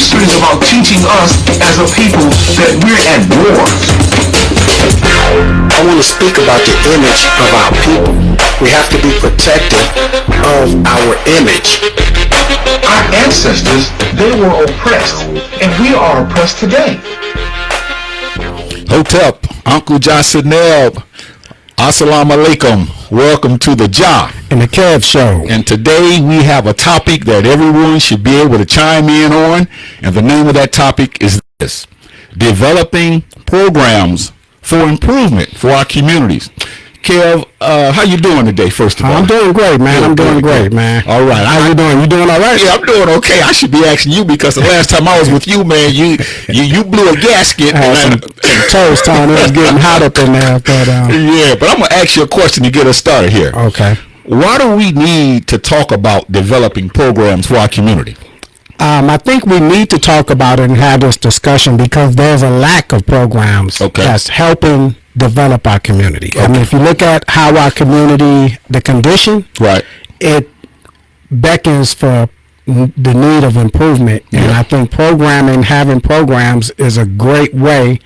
history is about teaching us as a people that we're at war. I want to speak about the image of our people. We have to be protective of our image. Our ancestors, they were oppressed, and we are oppressed today. Hotep, Uncle Jasineb, Assalamu alaikum. Welcome to the Jah and the Kev Show. And today we have a topic that everyone should be able to chime in on. And the name of that topic is this: developing programs for improvement for our communities. Kev, how you doing today, first of all? I'm doing great, man. I'm doing great, man. All right. How you doing? You doing all right? Yeah, I'm doing okay. I should be asking you because the last time I was with you, man, you blew a gasket. Some toast on. It was getting hot up in there. But, yeah, but I'm going to ask you a question to get us started here. Okay. Why do we need to talk about developing programs for our community? I think we need to talk about it and have this discussion because there's a lack of programs that's helping develop our community. Okay. I mean, if you look at how our community, the condition, right, it beckons for the need of improvement. Yeah. And I think having programs is a great way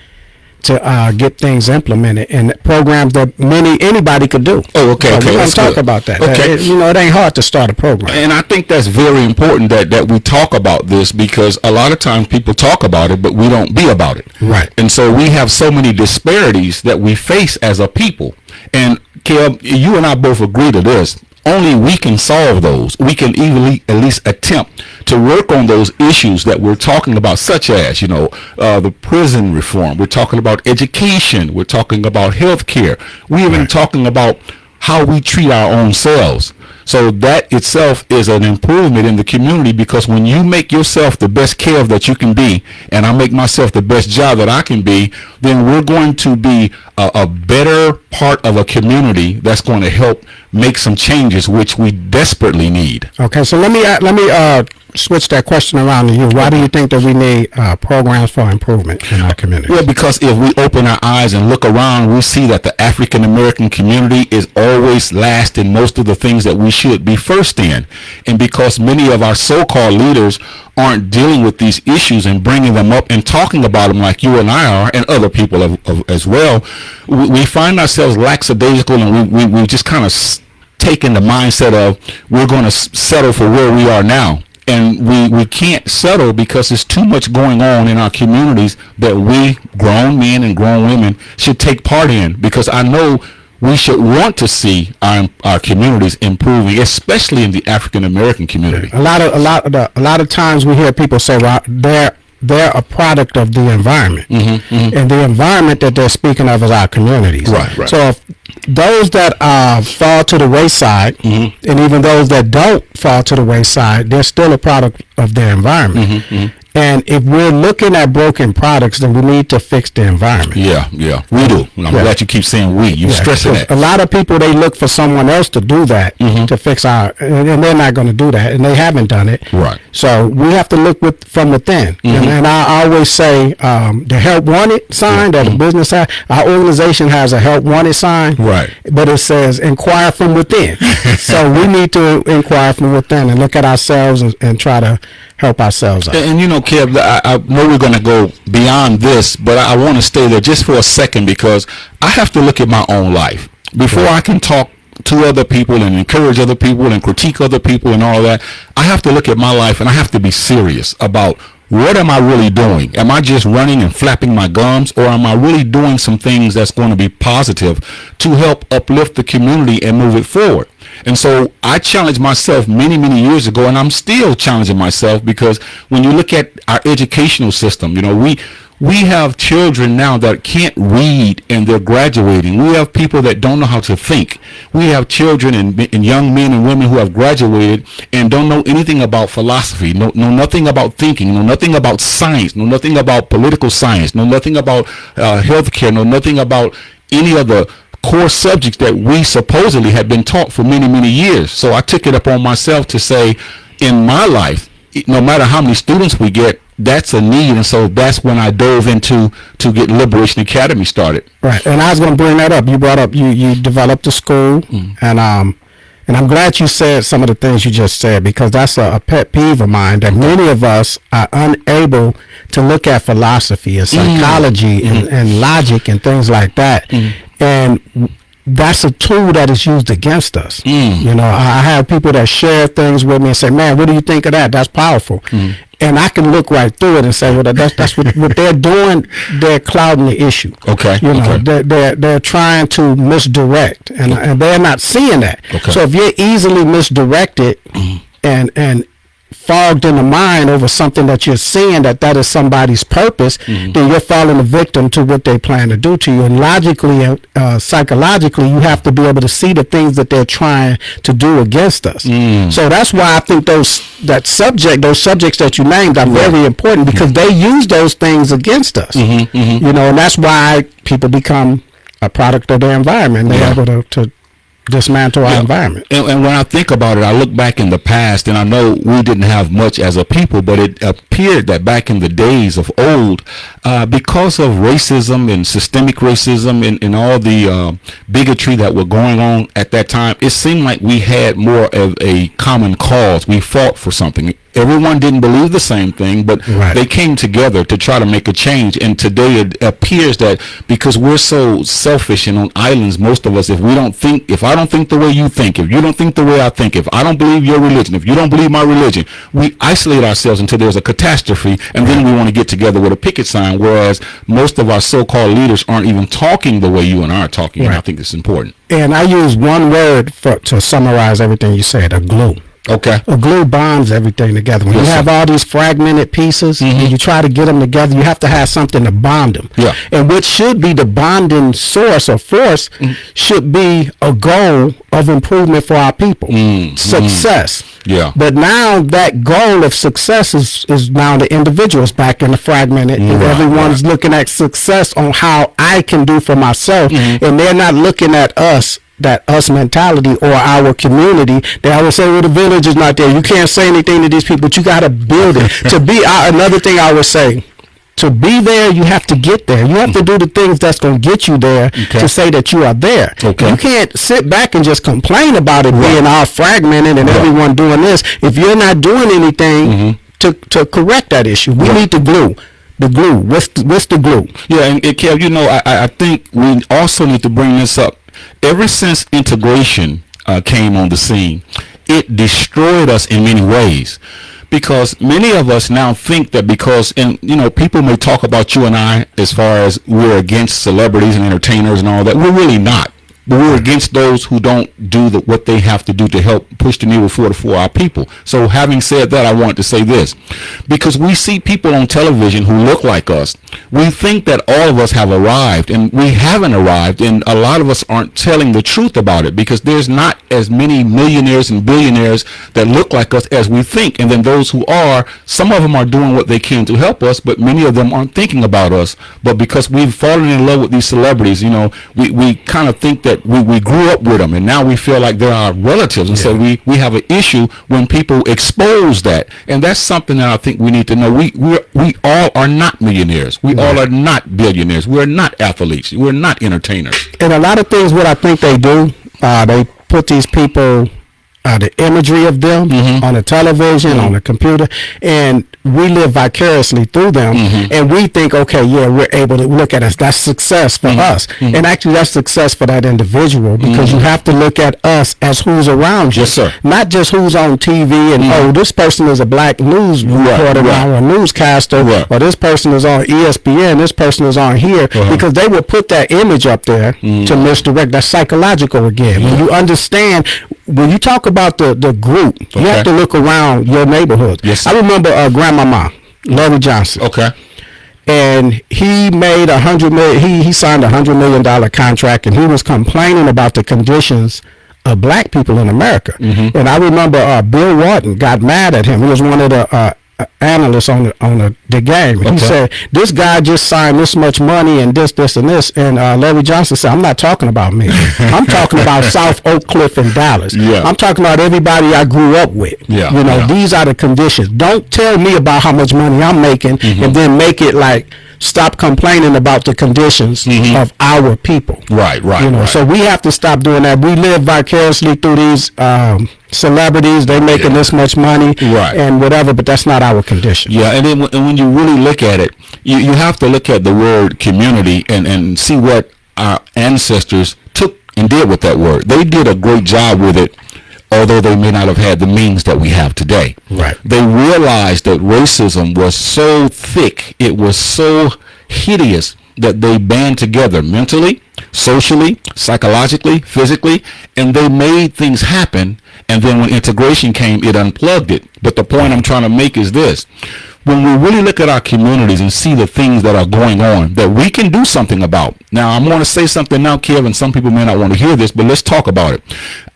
to get things implemented, and programs that anybody could do. Oh, okay. So okay, we're going to talk about that. Okay. It ain't hard to start a program. And I think that's very important that we talk about this because a lot of times people talk about it, but we don't be about it. Right. And so we have so many disparities that we face as a people. And Kev, you and I both agree to this. Only we can solve those. We can even at least attempt to work on those issues that we're talking about, such as, the prison reform. We're talking about education. We're talking about health care. We're even talking about how we treat our own selves. So that itself is an improvement in the community because when you make yourself the best Kev that you can be, and I make myself the best Jah that I can be, then we're going to be a better part of a community that's going to help make some changes, which we desperately need. Okay, so let me switch that question around to you. Why do you think that we need programs for improvement in our community? Well, because if we open our eyes and look around, we see that the African American community is always last in most of the things that we should be first in. And because many of our so-called leaders aren't dealing with these issues and bringing them up and talking about them like you and I are, and other people as well, we find ourselves lackadaisical, and we just kind of taken the mindset of we're going to settle for where we are now. And we can't settle because there's too much going on in our communities that we, grown men and grown women, should take part in, because I know we should want to see our communities improving, especially in the African American community. A lot of times we hear people say, well, they're a product of the environment, and the environment that they're speaking of is our communities. Right. So if those that fall to the wayside, and even those that don't fall to the wayside, they're still a product of their environment. And if we're looking at broken products, then we need to fix the environment. Yeah, we do. I'm glad you keep saying we. You're stressing that. A lot of people, they look for someone else to do that, to fix and they're not going to do that, and they haven't done it. Right. So we have to look from within. And I always say the help wanted sign that the business has, our organization has a help wanted sign. Right. But it says inquire from within. So we need to inquire from within and look at ourselves and try to help ourselves out. And Kev, I know we're going to go beyond this, but I want to stay there just for a second because I have to look at my own life before I can talk to other people and encourage other people and critique other people and all that. I have to look at my life and I have to be serious about what am I really doing? Am I just running and flapping my gums, or am I really doing some things that's going to be positive to help uplift the community and move it forward? And so I challenged myself many, many years ago, and I'm still challenging myself, because when you look at our educational system, we have children now that can't read and they're graduating. We have people that don't know how to think. We have children and young men and women who have graduated and don't know anything about philosophy, know nothing about thinking, know nothing about science, know nothing about political science, know nothing about healthcare, know nothing about any of the core subjects that we supposedly had been taught for many, many years. So I took it upon myself to say, in my life, no matter how many students we get, that's a need. And so that's when I dove into to get Liberation Academy started. Right. And I was going to bring that up. You brought up you developed a school, and And I'm glad you said some of the things you just said, because that's a pet peeve of mine, that many of us are unable to look at philosophy and psychology and logic and things like that. And that's a tool that is used against us. You know, I have people that share things with me and say, man, what do you think of that? That's powerful. And I can look right through it and say, well, that's what they're doing. They're clouding the issue. Okay. You know, they're trying to misdirect, and they're not seeing that. Okay. So if you're easily misdirected and fogged in the mind over something that you're seeing that is somebody's purpose, then you're falling a victim to what they plan to do to you. And logically, psychologically, you have to be able to see the things that they're trying to do against us. So that's why I think those subjects that you named are very important, because they use those things against us. You know, and that's why people become a product of their environment. They're able to dismantle our environment. And when I think about it, I look back in the past, and I know we didn't have much as a people, but it appeared that back in the days of old, because of racism and systemic racism and all the bigotry that were going on at that time, it seemed like we had more of a common cause. We fought for something. Everyone didn't believe the same thing, but they came together to try to make a change. And today it appears that because we're so selfish and on islands, most of us, if I don't think the way you think, if you don't think the way I think, if I don't believe your religion, if you don't believe my religion, we isolate ourselves until there's a catastrophe, and then we want to get together with a picket sign, whereas most of our so-called leaders aren't even talking the way you and I are talking. And I think it's important. And I use one word to summarize everything you said: a glue. Okay. A glue bonds everything together. When you have all these fragmented pieces and you try to get them together, you have to have something to bond them. Yeah. And what should be the bonding source or force should be a goal of improvement for our people. Success. Yeah. But now that goal of success is now the individuals back in the fragmented. And everyone's looking at success on how I can do for myself. And they're not looking at us, that us mentality or our community. They always say, well, the village is not there. You can't say anything to these people, but you got to build it. Another thing I would say, to be there, you have to get there. You have to do the things that's going to get you there to say that you are there. You can't sit back and just complain about it being all fragmented and everyone doing this if you're not doing anything to correct that issue. We need the glue. The glue. What's the glue? Yeah, and Kev, you know, I think we also need to bring this up. Ever since integration came on the scene, it destroyed us in many ways, because many of us now think that people may talk about you and I as far as we're against celebrities and entertainers and all that. We're really not. But we're against those who don't do what they have to do to help push the needle forward for our people. So having said that, I want to say this. Because we see people on television who look like us, we think that all of us have arrived, and we haven't arrived, and a lot of us aren't telling the truth about it, because there's not as many millionaires and billionaires that look like us as we think. And then those who are, some of them are doing what they can to help us, but many of them aren't thinking about us. But because we've fallen in love with these celebrities, you know, we kind of think that we grew up with them, and now we feel like they're our relatives, and so we have an issue when people expose that. And that's something that I think we need to know. We all are not millionaires. We all are not billionaires. We're not athletes. We're not entertainers. And a lot of things, what I think they do, they put these people, the imagery of them on the television, on the computer, and we live vicariously through them, and we think, okay, we're able to look at us. That's success for us. And actually, that's success for that individual, because you have to look at us as who's around you. Yes, sir. Not just who's on TV and, this person is a black news reporter or a newscaster, or this person is on ESPN, this person is on here, because they will put that image up there to misdirect. That's psychological again. When you understand, when you talk about the group, you have to look around your neighborhood. Yes, I remember Grandmama, Larry Johnson. Okay. And he made $100 million. He signed $100 million contract, and he was complaining about the conditions of black people in America. And I remember Bill Walton got mad at him. He was one of the analyst on the game. He said, this guy just signed this much money and this, and this. And Larry Johnson said, I'm not talking about me. I'm talking about South Oak Cliff in Dallas. Yeah. I'm talking about everybody I grew up with. Yeah. You know, Yeah. these are the conditions. Don't tell me about how much money I'm making and then make it like, stop complaining about the conditions of our people. Right. You know, so we have to stop doing that. We live vicariously through these celebrities. They're making this much money and whatever, but that's not our condition. Yeah, and then when you really look at it, you have to look at the word community and see what our ancestors took and did with that word. They did a great job with it, although they may not have had the means that we have today. Right. They realized that racism was so thick, it was so hideous, that they band together mentally, socially, psychologically, physically, and they made things happen. And then when integration came, it unplugged it. But the point I'm trying to make is this. When we really look at our communities and see the things that are going on that we can do something about. Now, I'm going to say something now, Kevin. Some people may not want to hear this, but let's talk about it.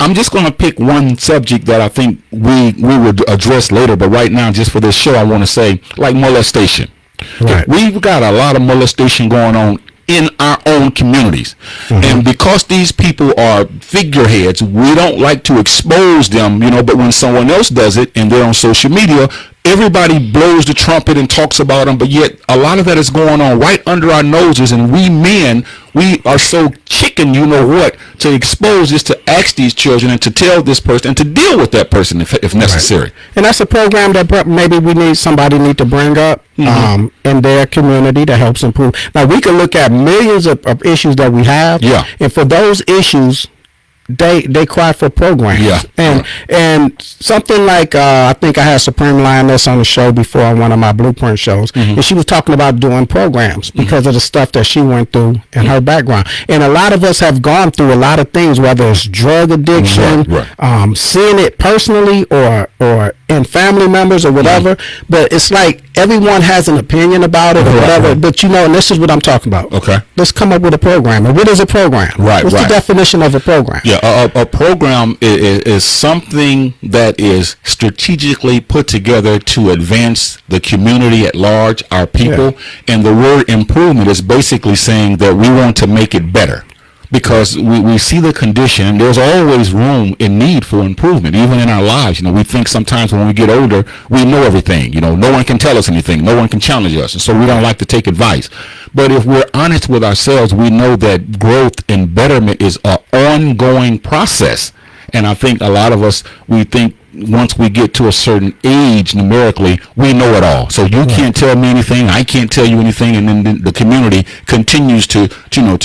I'm just going to pick one subject that I think we would address later. But right now, just for this show, I want to say, like molestation. Right. We've got a lot of molestation going on in our own communities. And because these people are figureheads, we don't like to expose them, you know, but when someone else does it and they're on social media, everybody blows the trumpet and talks about them, but yet a lot of that is going on right under our noses, and we men, we are so chicken, you know what, to expose this, to ask these children and to tell this person and to deal with that person if necessary. And that's a program that maybe somebody need to bring up in their community that helps improve. Now, we can look at millions of issues that we have, and for those issues, they cry for programs. And something like I think I had Supreme Lioness on the show before on one of my Blueprint shows, and she was talking about doing programs because of the stuff that she went through in her background. And a lot of us have gone through a lot of things, whether it's drug addiction, seeing it personally or in family members or whatever. But it's like everyone has an opinion about it or whatever. But you know, and this is what I'm talking about. Okay. Let's come up with a program. And what is a program? What's the definition of a program? A program is something that is strategically put together to advance the community at large, our people. And the word improvement is basically saying that we want to make it better. Because we see the condition, and there's always room and need for improvement, even in our lives. You know, we think sometimes when we get older, we know everything. You know, no one can tell us anything. No one can challenge us. And so we don't like to take advice. But if we're honest with ourselves, we know that growth and betterment is an ongoing process. And I think a lot of us, we think once we get to a certain age numerically, we know it all. So you can't tell me anything, I can't tell you anything, and then the community continues to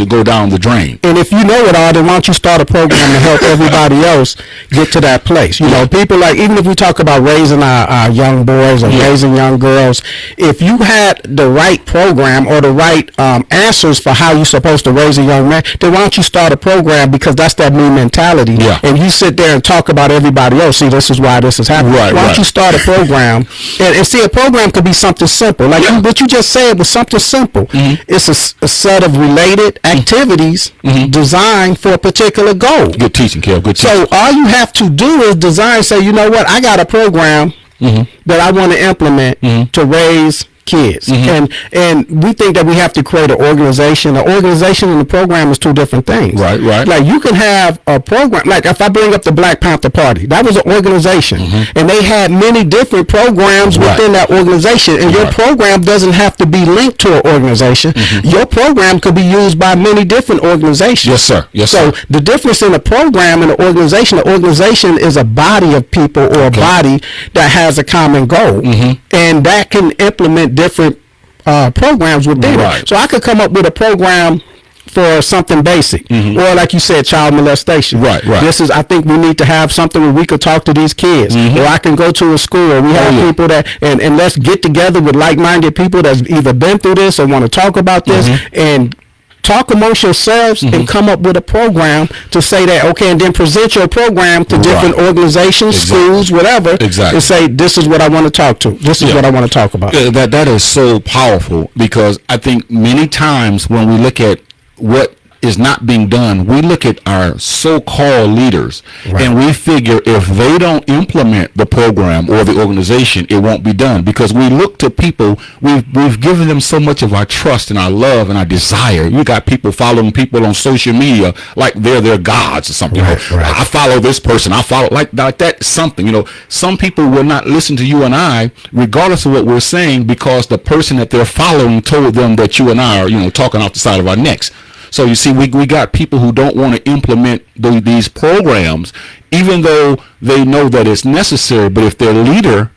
go down the drain. And if you know it all, then why don't you start a program to help everybody else get to that place? You know, people like, even if we talk about raising our young boys or raising young girls, if you had the right program or the right answers for how you're supposed to raise a young man, then why don't you start a program, because that's that me mentality. And you sit there and talk about everybody else. See, this is why this is happening. Why don't you start a program? And see, a program could be something simple. Like what you just said was something simple. It's a set of related activities designed for a particular goal. Good teaching, Kev. Good teaching. So all you have to do is design, say, you know what, I got a program that I want to implement to raise kids. And we think that we have to create an organization. An organization and a program is two different things. Right. Like you can have a program, like if I bring up the Black Panther Party, that was an organization, and they had many different programs within that organization, and your program doesn't have to be linked to an organization. Your program could be used by many different organizations. Yes, sir. So the difference in a program and an organization is a body of people or a body that has a common goal, and that can implement different programs within it. So I could come up with a program for something basic, or like you said, child molestation. This is, I think we need to have something where we could talk to these kids, or I can go to a school, or we have people that, and let's get together with like-minded people that's either been through this or want to talk about this, and talk amongst yourselves and come up with a program to say that, okay, and then present your program to different organizations, schools, whatever, and say, this is what I want to talk to. This is what I want to talk about. That is so powerful, because I think many times when we look at what is not being done, we look at our so-called leaders and we figure if they don't implement the program or the organization, it won't be done, because we look to people, we've given them so much of our trust and our love and our desire. You got people following people on social media like they're their gods or something. Right. I follow this person, I follow like that something. Some people will not listen to you and I regardless of what we're saying, because the person that they're following told them that you and I are talking off the side of our necks. So you see, we got people who don't want to implement these programs, even though they know that it's necessary. But if their leader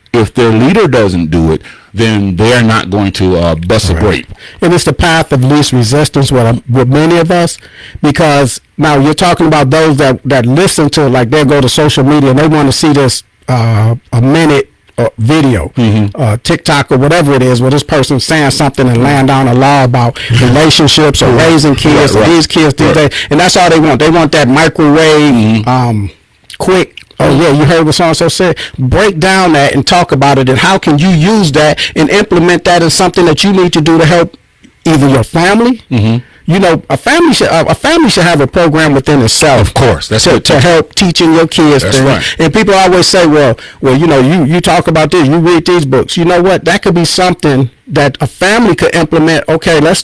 doesn't do it, then they're not going to bust a grape. And it's the path of least resistance with many of us, because now you're talking about those that listen to, like, they go to social media and they want to see this a minute video, TikTok or whatever it is, where this person saying something and laying down a law about relationships or raising kids or these kids these days, and that's all they want. They want that microwave, quick. Oh yeah, you heard what so-and-so said. Break down that and talk about it, and how can you use that and implement that as something that you need to do to help either your family. A family should have a program within itself. Of course, that's good to help teaching your kids things. Right. And people always say, well, you talk about this, you read these books. You know what? That could be something that a family could implement. Okay, let's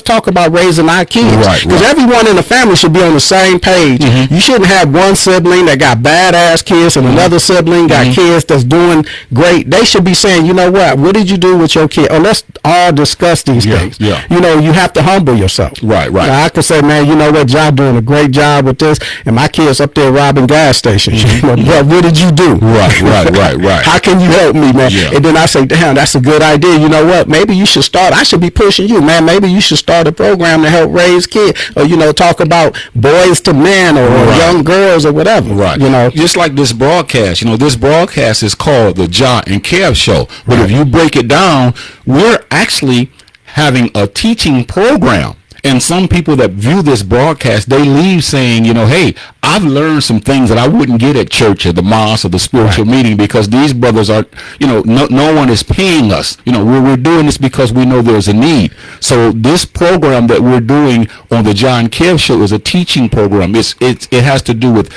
talk about raising our kids, because everyone in the family should be on the same page. You shouldn't have one sibling that got badass kids and another sibling got kids that's doing great. They should be saying, you know what did you do with your kid? Or let's all discuss these things. You have to humble yourself. Right. Now, I could say, man, you know what, y'all doing a great job with this, and my kid's up there robbing gas stations. What did you do? Right. How can you help me, man? And then I say, damn, that's a good idea. You know what? Maybe you should start. I should be pushing you, man. Maybe you should start a program to help raise kids, or talk about boys to men or young girls or whatever. Right. Just like this broadcast. This broadcast is called the Ja and Kev Show. But if you break it down, we're actually having a teaching program. And some people that view this broadcast, they leave saying, hey, I've learned some things that I wouldn't get at church or the mosque or the spiritual meeting, because these brothers are, no one is paying us. We're doing this because we know there's a need. So this program that we're doing on the John Kev Show is a teaching program. It has to do with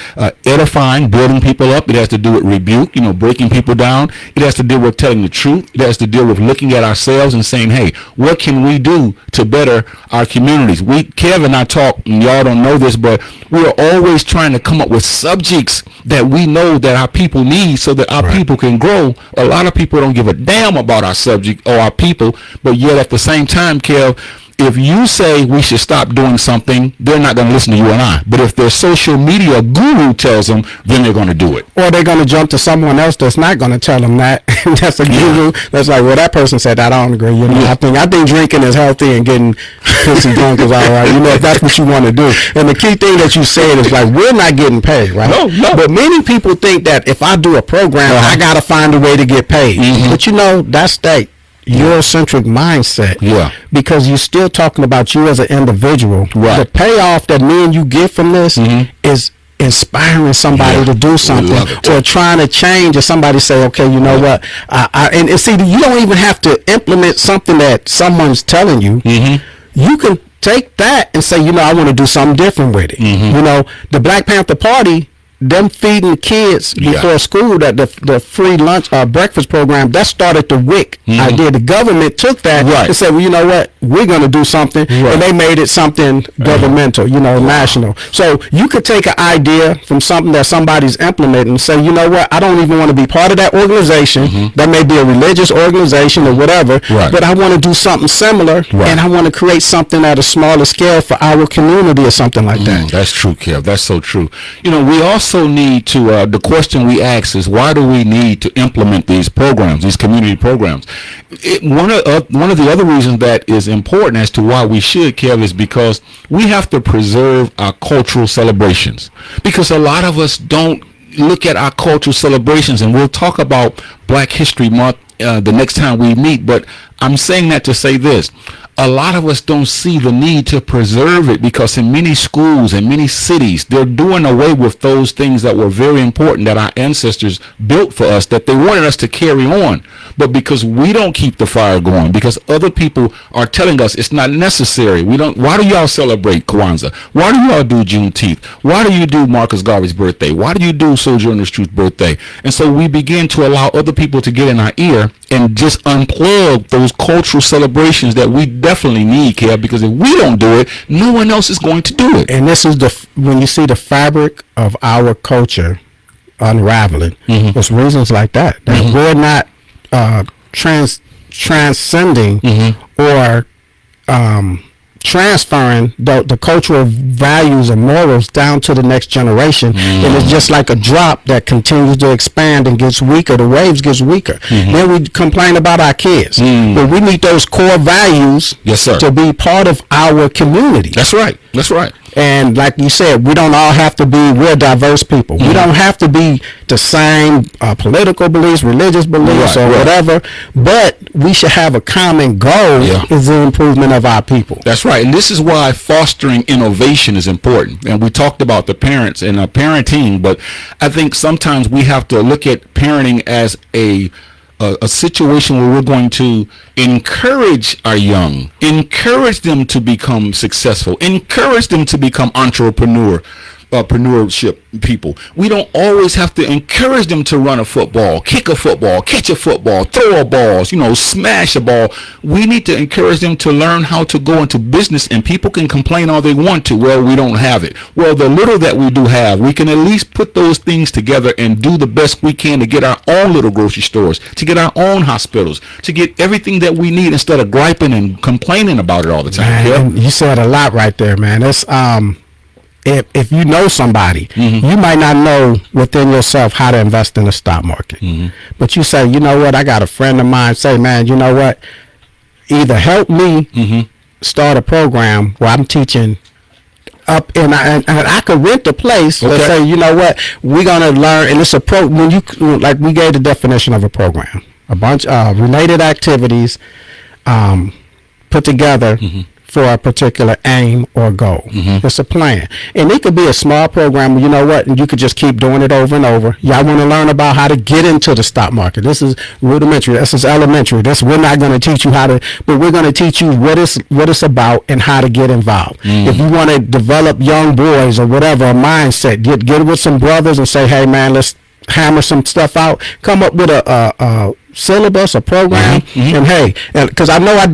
edifying, building people up. It has to do with rebuke, breaking people down. It has to do with telling the truth. It has to deal with looking at ourselves and saying, hey, what can we do to better our community? Kev and I talk, and y'all don't know this, but we're always trying to come up with subjects that we know that our people need, so that our people can grow. A lot of people don't give a damn about our subject or our people, but yet at the same time, Kev, if you say we should stop doing something, they're not going to listen to you and I. But if their social media guru tells them, then they're going to do it. Or they're going to jump to someone else that's not going to tell them that. That's a guru. That's like, well, that person said that. I don't agree. I think drinking is healthy and getting pissy drunk is all right. If that's what you want to do. And the key thing that you said is, like, we're not getting paid, right? No. But many people think that if I do a program, I got to find a way to get paid. But that's that Eurocentric mindset. Because you're still talking about you as an individual. The payoff that me and you get from this is inspiring somebody to do something, or trying to change, or somebody say, okay, you know what, and see, you don't even have to implement something that someone's telling you. You can take that and say, I want to do something different with it. The Black Panther Party, them feeding kids before school, that the free lunch breakfast program, that started the WIC idea. The government took that and said, well, you know what, we're going to do something, and they made it something governmental, national. So you could take an idea from something that somebody's implementing and say, you know what, I don't even want to be part of that organization. That may be a religious organization or whatever, but I want to do something similar, and I want to create something at a smaller scale for our community or something like that. That's true, Kev. That's so true. We also need to, the question we ask is, why do we need to implement these programs, these community programs? One of the other reasons that is important as to why we should, Kev, is because we have to preserve our cultural celebrations. Because a lot of us don't look at our cultural celebrations, and we'll talk about Black History Month the next time we meet, but I'm saying that to say this. a lot of us don't see the need to preserve it, because in many schools and many cities, they're doing away with those things that were very important that our ancestors built for us, that they wanted us to carry on. But because we don't keep the fire going, because other people are telling us it's not necessary. Why do y'all celebrate Kwanzaa? Why do y'all do Juneteenth? Why do you do Marcus Garvey's birthday? Why do you do Sojourner Truth's birthday? And so we begin to allow other people to get in our ear and just unplug those cultural celebrations that we definitely need, Kev, because if we don't do it, no one else is going to do it. And this is when you see the fabric of our culture unraveling, there's reasons like that. That we're not transcending or transferring the cultural values and morals down to the next generation. And it's just like a drop that continues to expand and gets weaker. The waves gets weaker. Then we complain about our kids. But we need those core values to be part of our community. That's right. That's right. And like you said, we're diverse people. We don't have to be the same political beliefs, religious beliefs, or whatever, but we should have a common goal, is the improvement of our people. That's right. And this is why fostering innovation is important. And we talked about the parents and parenting, but I think sometimes we have to look at parenting as a situation where we're going to encourage our young, encourage them to become successful, encourage them to become entrepreneurship people. We don't always have to encourage them to run a football, kick a football, catch a football, throw a ball, smash a ball. We need to encourage them to learn how to go into business, and people can complain all they want to. Well, we don't have it. Well, the little that we do have, we can at least put those things together and do the best we can to get our own little grocery stores, to get our own hospitals, to get everything that we need instead of griping and complaining about it all the time. Man, you said a lot right there, man. That's if you know somebody, you might not know within yourself how to invest in the stock market. But you say, you know what, I got a friend of mine say, man, you know what, either help me start a program where I'm teaching up, and I could rent a place. Let's say, you know what, we're going to learn, and it's a when you, like we gave the definition of a program, a bunch of related activities put together for a particular aim or goal. It's a plan. And it could be a small program, you know what, and you could just keep doing it over and over. Y'all want to learn about how to get into the stock market. This is rudimentary. This is elementary. We're not going to teach you how to, but we're going to teach you what it's about and how to get involved. If you want to develop young boys or whatever, a mindset, get with some brothers and say, hey man, let's hammer some stuff out, come up with a syllabus, a program, and hey, because I know I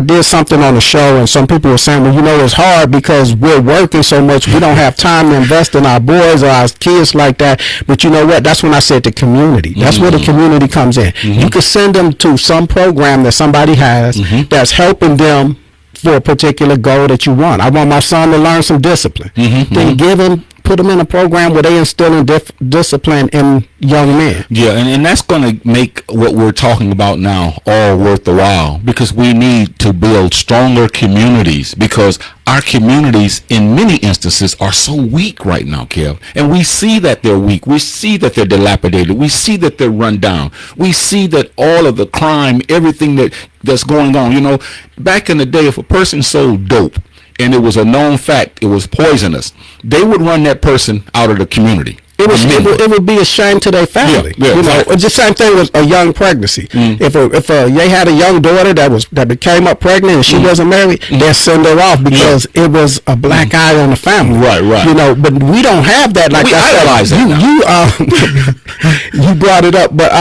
did something on the show, and some people were saying, well, you know, it's hard because we're working so much, we don't have time to invest in our boys or our kids like that. But you know what? That's when I said the community. That's where the community comes in. You can send them to some program that somebody has that's helping them for a particular goal that you want. I want my son to learn some discipline. Then put them in a program where they instill in discipline in young men. Yeah, and that's going to make what we're talking about now all worth the while, because we need to build stronger communities, because our communities in many instances are so weak right now, Kev. And we see that they're weak. We see that they're dilapidated. We see that they're run down. We see that all of the crime, everything that's going on, back in the day, if a person sold dope, and it was a known fact, it was poisonous, they would run that person out of the community. It would be a shame to their family. It's the same thing with a young pregnancy. If they had a young daughter that became up pregnant and she wasn't married, they'd send her off because it was a black eye on the family. Right. But we don't have that. Like we idolize that. You brought it up, but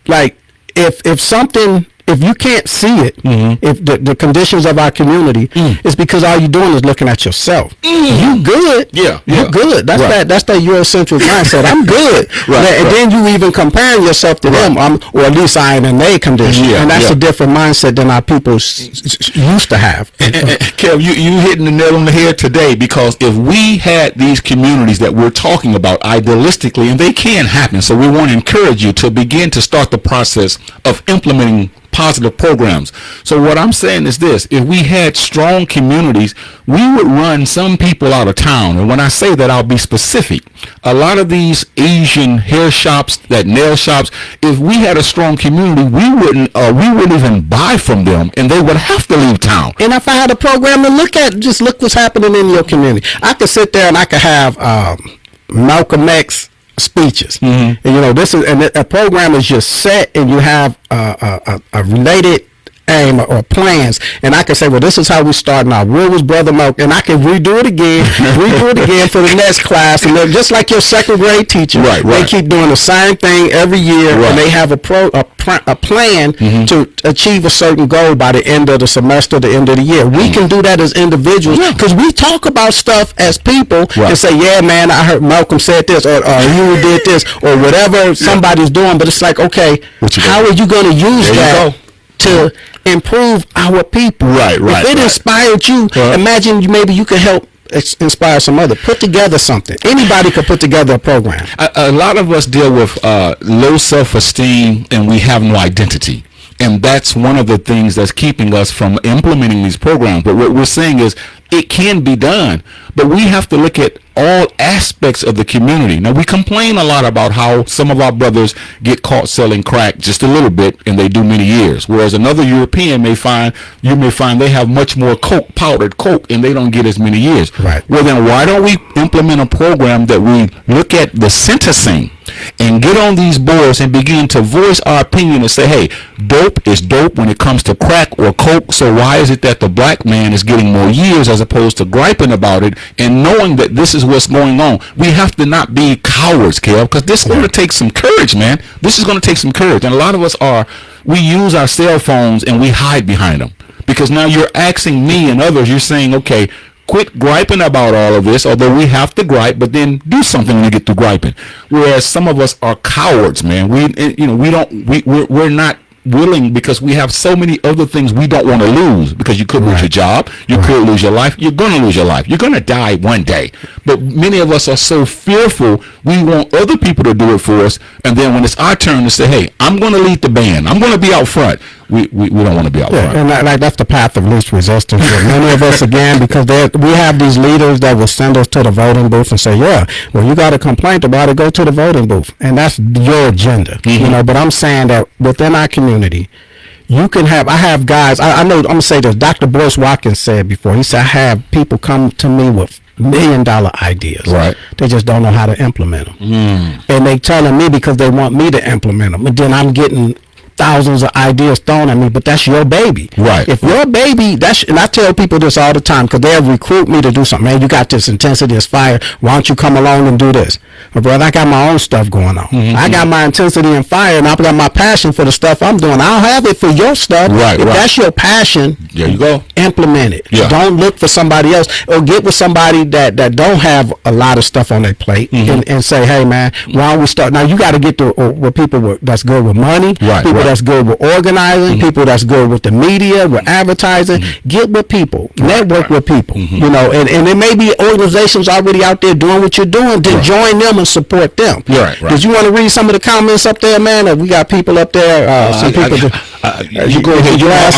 like if something. If you can't see it, if the conditions of our community, it's because all you're doing is looking at yourself. You good. You good. That's that Eurocentric mindset. I'm good. And then you even comparing yourself to them, or at least I am in their condition. And that's a different mindset than our people used to have. And Kev, you hitting the nail on the head today, because if we had these communities that we're talking about idealistically, and they can happen, so we want to encourage you to begin to start the process of implementing positive programs. So what I'm saying is this: if we had strong communities, we would run some people out of town. And when I say that, I'll be specific. A lot of these Asian hair shops, that nail shops, if we had a strong community, we wouldn't even buy from them, and they would have to leave town. And if I had a program to look at, just look what's happening in your community. I could sit there and I could have Malcolm X speeches. And, this is, and a program is just set, and you have a related aim or plans, and I can say, well, this is how we start now. Where was Brother Malcolm? And I can redo it again for the next class. And just like your second grade teacher, they keep doing the same thing every year, and they have a plan to achieve a certain goal by the end of the semester, the end of the year. We can do that as individuals, because we talk about stuff as people and say, yeah, man, I heard Malcolm said this, or you did this, or whatever somebody's doing. But it's like, okay, how are you going to use that to improve our people? If it inspired you, imagine maybe you could help inspire some other. Put together something. Anybody could put together a program. A lot of us deal with low self-esteem, and we have no identity. And that's one of the things that's keeping us from implementing these programs. But what we're saying is it can be done, but we have to look at all aspects of the community. Now, we complain a lot about how some of our brothers get caught selling crack just a little bit, and they do many years, whereas another European may find they have much more coke, powdered coke, and they don't get as many years. Well, then why don't we implement a program that we look at the sentencing and get on these boards and begin to voice our opinion and say, hey, dope is dope when it comes to crack or coke, so why is it that the black man is getting more years as opposed to griping about it and knowing that this is what's going on? We have to not be cowards, Kev, because this is going to take some courage, man. This is going to take some courage. And a lot of us we use our cell phones and we hide behind them, because now you're asking me and others, you're saying, okay, quit griping about all of this, although we have to gripe, but then do something when you get to griping. Whereas some of us are cowards, man. We're not willing, because we have so many other things we don't want to lose, because you could lose your job, you could lose your life, you're going to lose your life, you're going to die one day. But many of us are so fearful, we want other people to do it for us, and then when it's our turn to say, hey, I'm going to lead the band, I'm going to be out front, we don't want to be out front. And that's the path of least resistance for many of us, again, because we have these leaders that will send us to the voting booth and say, well, you got a complaint about it, go to the voting booth, and that's your agenda. But I'm saying that within our community, you can I have guys, I know, I'm going to say this, Dr. Boyce Watkins said before, he said, I have people come to me with $1 million ideas. They just don't know how to implement them. And they telling me because they want me to implement them. And then I'm getting thousands of ideas thrown at me, but that's your baby. If your baby, and I tell people this all the time, because they'll recruit me to do something. Man, you got this intensity, this fire. Why don't you come along and do this? But brother, I got my own stuff going on. I got my intensity and fire, and I got my passion for the stuff I'm doing. I don't have it for your stuff. If that's your passion, there you go. Implement it. Don't look for somebody else, or get with somebody that don't have a lot of stuff on their plate, and say, hey man, why don't we start? Now you got to get to with people that's good with money, people that's good with organizing, people that's good with the media, with advertising. Get with people, network with people, and there may be organizations already out there doing what you're doing. Then join them and support them. Did you want to read some of the comments up there, man? We got people up there. Some people. You go ahead. I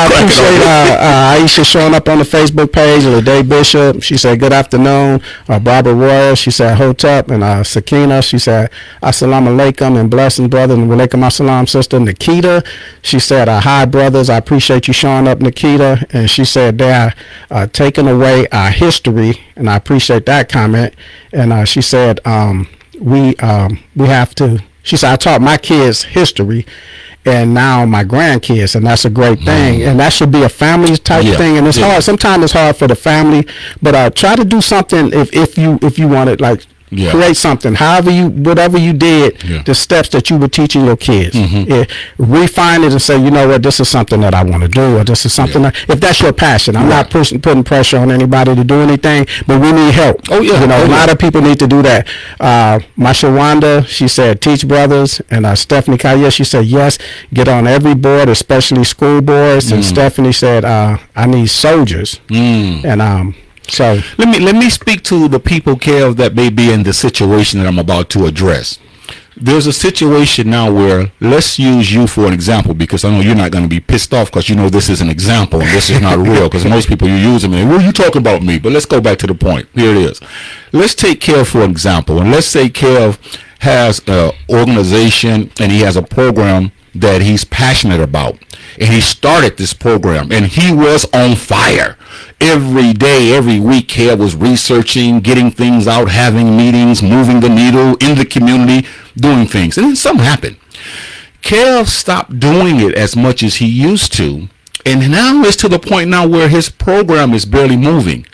appreciate Aisha showing up on the Facebook page. Ladae Bishop, she said good afternoon. Barbara Royal, she said hotep, and Sakina, she said assalamu alaikum and blessings, brother, and walaikum assalam, sister. Nikita, she said hi, brothers. I appreciate you showing up, Nikita. And she said they are taking away our history, and I appreciate that comment. And she said we have to. She said I taught my kids history, and now my grandkids, and that's a great thing. And that should be a family type thing. And it's hard. Sometimes it's hard for the family, but try to do something if you want it, like create something. Whatever you did, the steps that you were teaching your kids, refine it and say, you know what, this is something that I want to do, or this is something that, if that's your passion. I'm not putting pressure on anybody to do anything, but we need help. A lot of people need to do that. Masha Wanda, she said teach brothers, and Stephanie Kaya, she said yes, get on every board, especially school boards. And Stephanie said I need soldiers. And so let me speak to the people, Kev, that may be in the situation that I'm about to address. there's a situation now where, let's use you for an example, because I know you're not going to be pissed off because you know this is an example and this is not real, because most people you use them and, well, you talking about me, but let's go back to the point. Here it is. Let's take Kev for an example, and let's say Kev has an organization and he has a program that he's passionate about, and he started this program and he was on fire. Every day, every week, Kev was researching, getting things out, having meetings, moving the needle in the community, doing things. And then something happened. Kev stopped doing it as much as he used to, and now it's to the point now where his program is barely moving.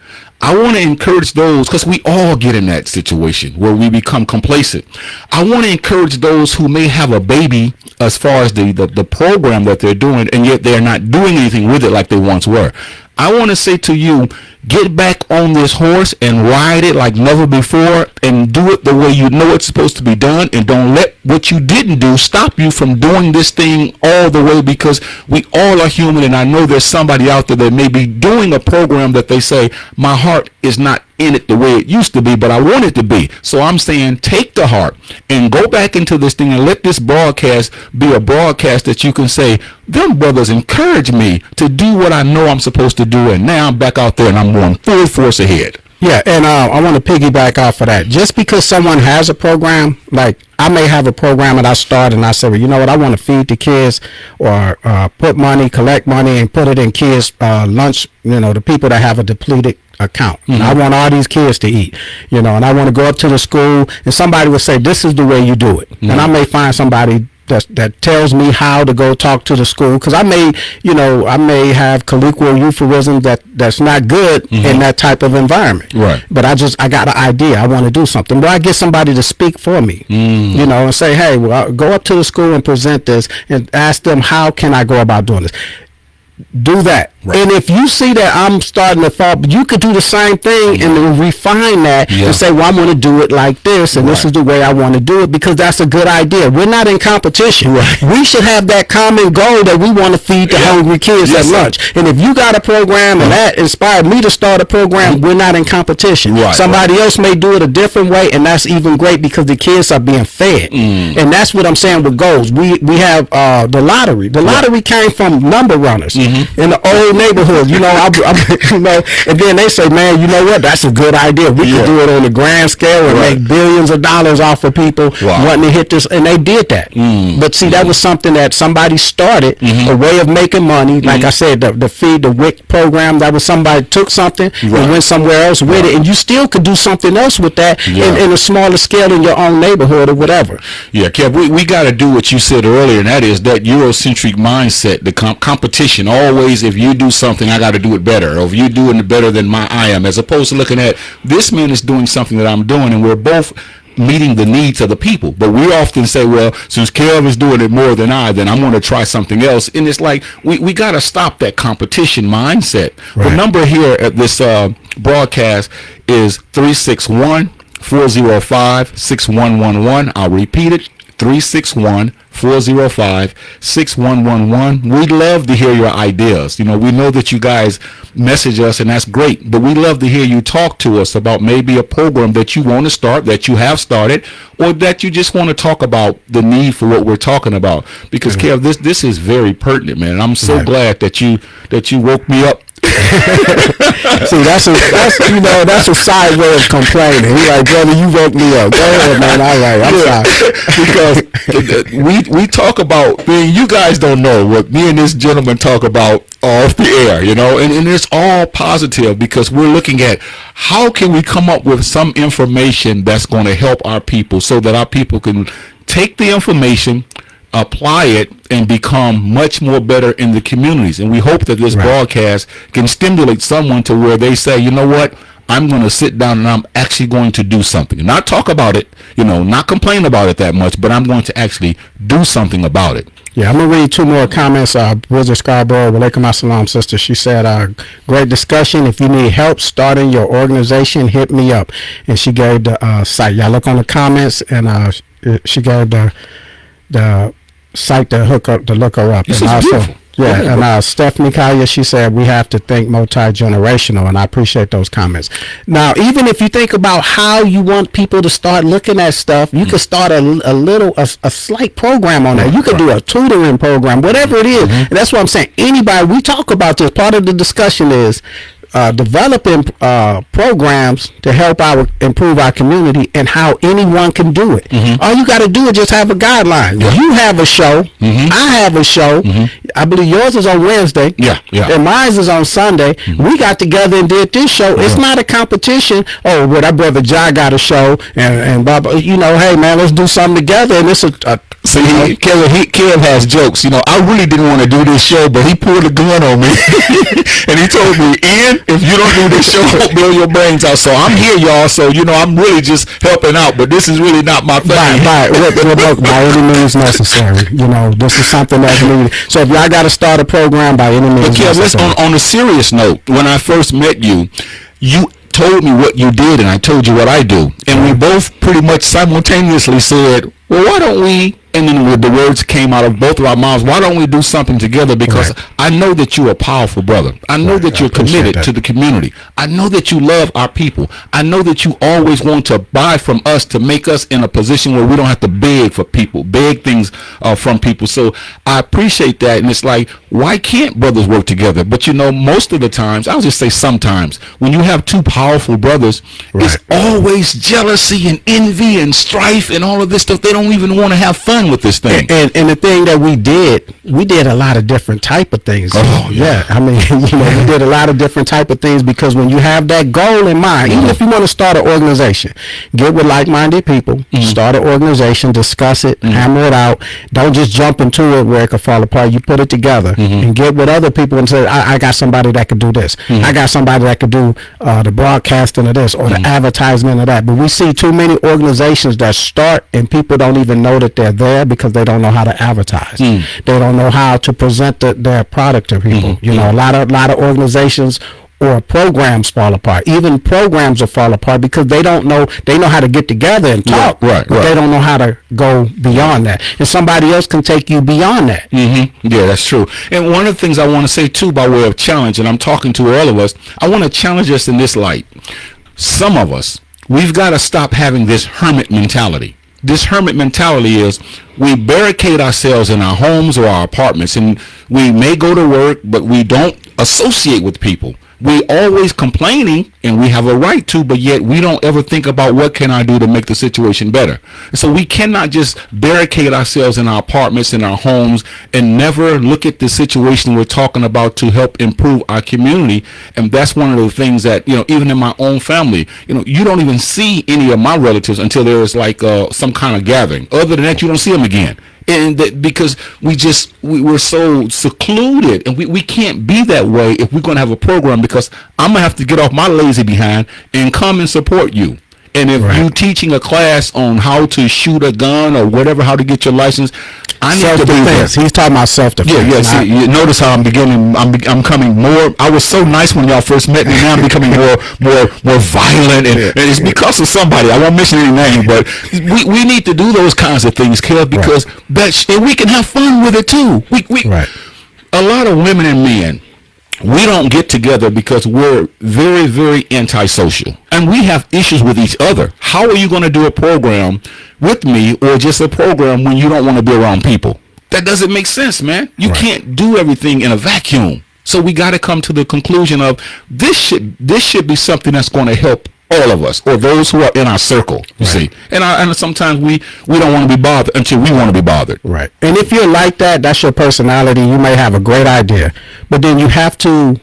I want to encourage those, because we all get in that situation where we become complacent. I want to encourage those who may have a baby as far as the program that they're doing, and yet they're not doing anything with it like they once were. I want to say to you, get back on this horse and ride it like never before, and do it the way you know it's supposed to be done, and don't let what you didn't do stop you from doing this thing all the way, because we all are human, and I know there's somebody out there that may be doing a program that they say, my heart is not in it the way it used to be, but I want it to be. So I'm saying, take the heart and go back into this thing and let this broadcast be a broadcast that you can say, them brothers encourage me to do what I know I'm supposed to do, and now I'm back out there and I'm going full force ahead. Yeah, and I want to piggyback off of that. Just because someone has a program, like I may have a program that I start and I say, well, you know what, I want to feed the kids, or put money, collect money and put it in kids' lunch, the people that have a depleted account. And I want all these kids to eat, and I want to go up to the school, and somebody would say, this is the way you do it. And I may find somebody that tells me how to go talk to the school, because I may have colloquial euphemism that's not good in that type of environment. Right. But I got an idea. I want to do something. But I get somebody to speak for me, and say, hey, well, go up to the school and present this, and ask them, how can I go about doing this? Do that. Right. And if you see that I'm starting to fall, you could do the same thing and then refine that and say, well, I'm going to do it like this, and this is the way I want to do it, because that's a good idea. We're not in competition. Right. We should have that common goal that we want to feed the hungry kids at lunch. And if you got a program and that inspired me to start a program, we're not in competition. Right. Somebody else may do it a different way, and that's even great, because the kids are being fed. And that's what I'm saying with goals. We have the lottery. The lottery came from number runners in the old neighborhoods, and then they say, man, you know what, that's a good idea. We can do it on a grand scale and make billions of dollars off of people wanting to hit this, and they did that. But see, that was something that somebody started, a way of making money. Like I said, the Feed the WIC program, that was somebody took something and went somewhere else with it, and you still could do something else with that in a smaller scale in your own neighborhood or whatever. Yeah, Kev, we got to do what you said earlier, and that is that Eurocentric mindset, the competition. Always, if you do something, I got to do it better, or if you're doing it better than I am, as opposed to looking at, this man is doing something that I'm doing, and we're both meeting the needs of the people. But we often say, well, since Kev is doing it more than I, then I'm going to try something else. And it's like, we got to stop that competition mindset. Right. The number here at this broadcast is 361-405-6111. I'll repeat it. 361-405-6111. We'd love to hear your ideas. We know that you guys message us, and that's great, but we love to hear you talk to us about maybe a program that you want to start, that you have started, or that you just want to talk about the need for what we're talking about. Because Kev, this is very pertinent, man. And I'm so glad that you woke me up. See, that's a side way of complaining. He's like, brother, you woke me up. Go ahead, man. All right, I'm sorry. Because we talk about, you guys don't know what me and this gentleman talk about off the air, and it's all positive, because we're looking at how can we come up with some information that's going to help our people, so that our people can take the information, apply it, and become much more better in the communities. And we hope that this broadcast can stimulate someone to where they say, you know what, I'm going to sit down and I'm actually going to do something. Not talk about it, not complain about it that much, but I'm going to actually do something about it. Yeah, I'm going to read two more comments. Bridget Scarborough, Walaikum Assalam, sister. She said, great discussion. If you need help starting your organization, hit me up. And she gave the site. Y'all look on the comments, and she gave the site to look her up. This is beautiful. Yeah, and Stephanie Collier, she said we have to think multi-generational, and I appreciate those comments. Now, even if you think about how you want people to start looking at stuff, you could start a slight program on that. You could do a tutoring program, whatever it is. And that's what I'm saying. Anybody, we talk about this, part of the discussion is developing programs to help improve our community and how anyone can do it. All you got to do is just have a guideline. You have a show. I have a show. I believe yours is on Wednesday. And mine is on Sunday. We got together and did this show. It's not a competition. Oh, well, our brother Jai got a show, and Bob, hey man, let's do something together. And it's see, Kev has jokes. I really didn't want to do this show, but he pulled a gun on me, and he told me, Ian, if you don't do this show, I'll blow your brains out. So I'm here, y'all. So I'm really just helping out, but this is really not my thing. By any means necessary. This is something that's needed. So if y'all got to start a program, by any means necessary. Let's on a serious note. When I first met you, you told me what you did, and I told you what I do, and we both pretty much simultaneously said, well, why don't we, and then the words came out of both of our mouths, why don't we do something together? Because I know that you're a powerful brother. I know that you're committed to the community. I know that you love our people. I know that you always want to buy from us to make us in a position where we don't have to beg for people, beg things from people. So I appreciate that. And it's like, why can't brothers work together? But most of the times, I'll just say sometimes, when you have two powerful brothers, it's always jealousy and envy and strife and all of this stuff. They don't even want to have fun with this thing. And the thing that we did a lot of different type of things. I mean, we did a lot of different type of things, because when you have that goal in mind, even if you want to start an organization, get with like-minded people, start an organization, discuss it, hammer it out. Don't just jump into it where it could fall apart. You put it together and get with other people and say, I got somebody that could do this. I got somebody that could do the broadcasting of this or the advertisement of that. But we see too many organizations that start and people don't even know that they're there because they don't know how to advertise. They don't know how to present their product to people. A lot of organizations or programs fall apart. Even programs will fall apart because they don't know. They know how to get together and talk, but they don't know how to go beyond that. And somebody else can take you beyond that. Yeah, that's true. And one of the things I want to say too, by way of challenge, and I'm talking to all of us, I want to challenge us in this light. Some of us, we've got to stop having this hermit mentality. This hermit mentality is we barricade ourselves in our homes or our apartments, and we may go to work, but we don't associate with people. We always complaining, and we have a right to, but yet we don't ever think about what can I do to make the situation better. So we cannot just barricade ourselves in our apartments, in our homes, and never look at the situation we're talking about to help improve our community. And that's one of the things that, even in my own family, you don't even see any of my relatives until there is like some kind of gathering. Other than that, you don't see them again. And that because we're so secluded, and we can't be that way if we're going to have a program, because I'm going to have to get off my lazy behind and come and support you. And if you teaching a class on how to shoot a gun or whatever, how to get your license, I need to be there. He's talking about self-defense. See, you notice how I'm beginning. I'm coming more. I was so nice when y'all first met me. Now I'm becoming more violent, and it's because of somebody. I won't mention any name, but we need to do those kinds of things, Kev, because and we can have fun with it too. A lot of women and men, we don't get together because we're very, very antisocial, and we have issues with each other. How are you going to do a program with me, or just a program when you don't want to be around people? That doesn't make sense, man. You can't do everything in a vacuum. So we got to come to the conclusion of this should be something that's going to help all of us, or those who are in our circle, you see. And sometimes we don't want to be bothered until we want to be bothered. Right. And if you're like that, that's your personality. You may have a great idea, but then you have to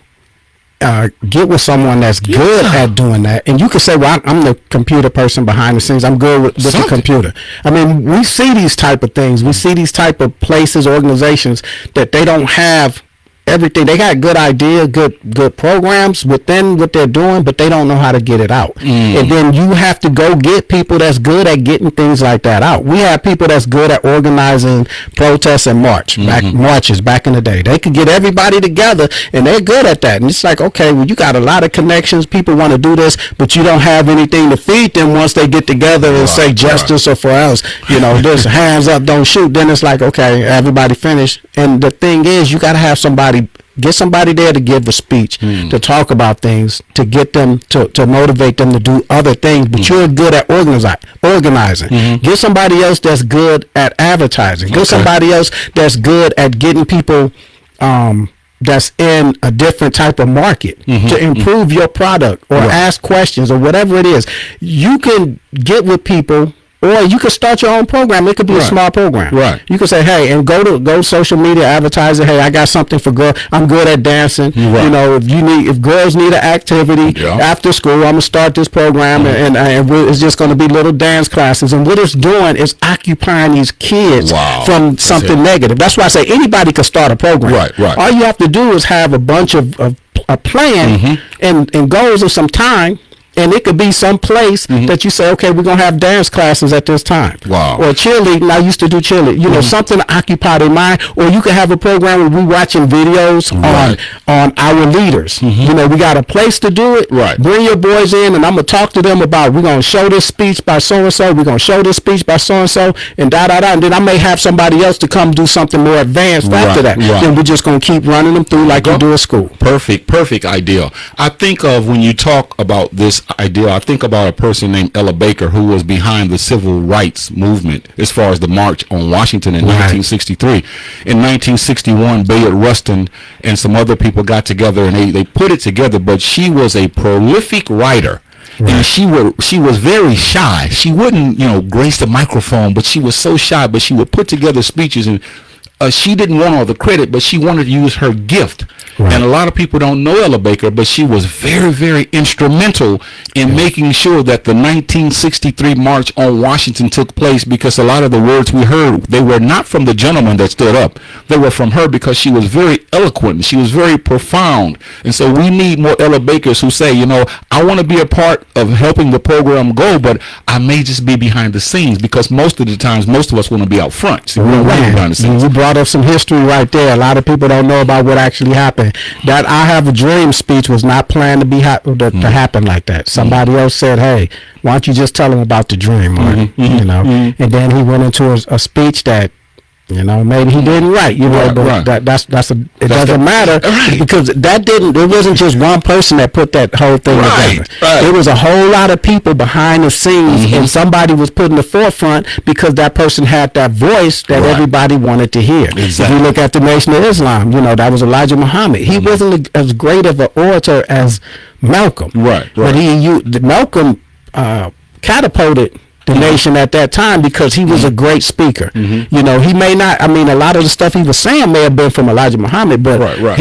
get with someone that's good at doing that. And you can say, well, I'm the computer person behind the scenes. I'm good with the computer. I mean, we see these type of things. We see these type of places, organizations that they don't have everything. They got good ideas, good programs within what they're doing, but they don't know how to get it out. And then you have to go get people that's good at getting things like that out. We have people that's good at organizing protests and marches back in the day. They could get everybody together, and they're good at that. And it's like, okay, well, you got a lot of connections. People want to do this, but you don't have anything to feed them once they get together and say justice or for else. You know, this hands up, don't shoot. Then it's like, okay, everybody finished. And the thing is, you got to have get somebody there to give the speech, to talk about things, to get them to motivate them to do other things. But you're good at organizing. Get somebody else that's good at advertising. Get somebody else that's good at getting people that's in a different type of market to improve your product or ask questions or whatever it is. You can get with people. Or you could start your own program. It could be a small program. Right. You could say, hey, and go social media, advertise it. Hey, I got something for girls. I'm good at dancing. Right. You know, if girls need an activity after school, I'm gonna start this program, and it's just gonna be little dance classes. And what it's doing is occupying these kids from something negative. That's why I say anybody could start a program. Right. All you have to do is have a bunch of a plan and goals of some time. And it could be some place that you say, okay, we're going to have dance classes at this time. Or cheerleading. I used to do cheerleading. You know, something to occupy their mind. Or you could have a program where we're watching videos on our leaders. You know, we got a place to do it. Bring your boys in, and I'm going to talk to them about, we're going to show this speech by so-and-so. We're going to show this speech by so-and-so, and da-da-da. And then I may have somebody else to come do something more advanced after that. Then we're just going to keep running them through like you do at school. Perfect idea. I think of, when you talk about this idea, I think about a person named Ella Baker, who was behind the civil rights movement as far as the March on Washington in 1963. In 1961, Bayard Rustin and some other people got together and they put it together, but she was a prolific writer. And she was very shy. She wouldn't, grace the microphone, but she was so shy, but she would put together speeches, and she didn't want all the credit, but she wanted to use her gift. And a lot of people don't know Ella Baker, but she was very, very instrumental in making sure that the 1963 March on Washington took place, because a lot of the words we heard, they were not from the gentleman that stood up. They were from her, because she was very eloquent. She was very profound. And so we need more Ella Bakers who say, I want to be a part of helping the program go, but I may just be behind the scenes, because most of the times, most of us want to be out front. So we don't want to be behind the scenes. You brought up some history right there. A lot of people don't know about what actually happened. That I Have a Dream speech was not planned to be to happen like that. Somebody else said, hey, why don't you just tell him about the dream, Martin? And then he went into a speech that, maybe he didn't write, but it doesn't matter, because it wasn't just one person that put that whole thing together. It was a whole lot of people behind the scenes, and somebody was put in the forefront because that person had that voice that everybody wanted to hear. If you look at the Nation of Islam, that was Elijah Muhammad. He wasn't as great of an orator as Malcolm. But Malcolm catapulted the nation at that time because he was a great speaker. He may not, a lot of the stuff he was saying may have been from Elijah Muhammad, but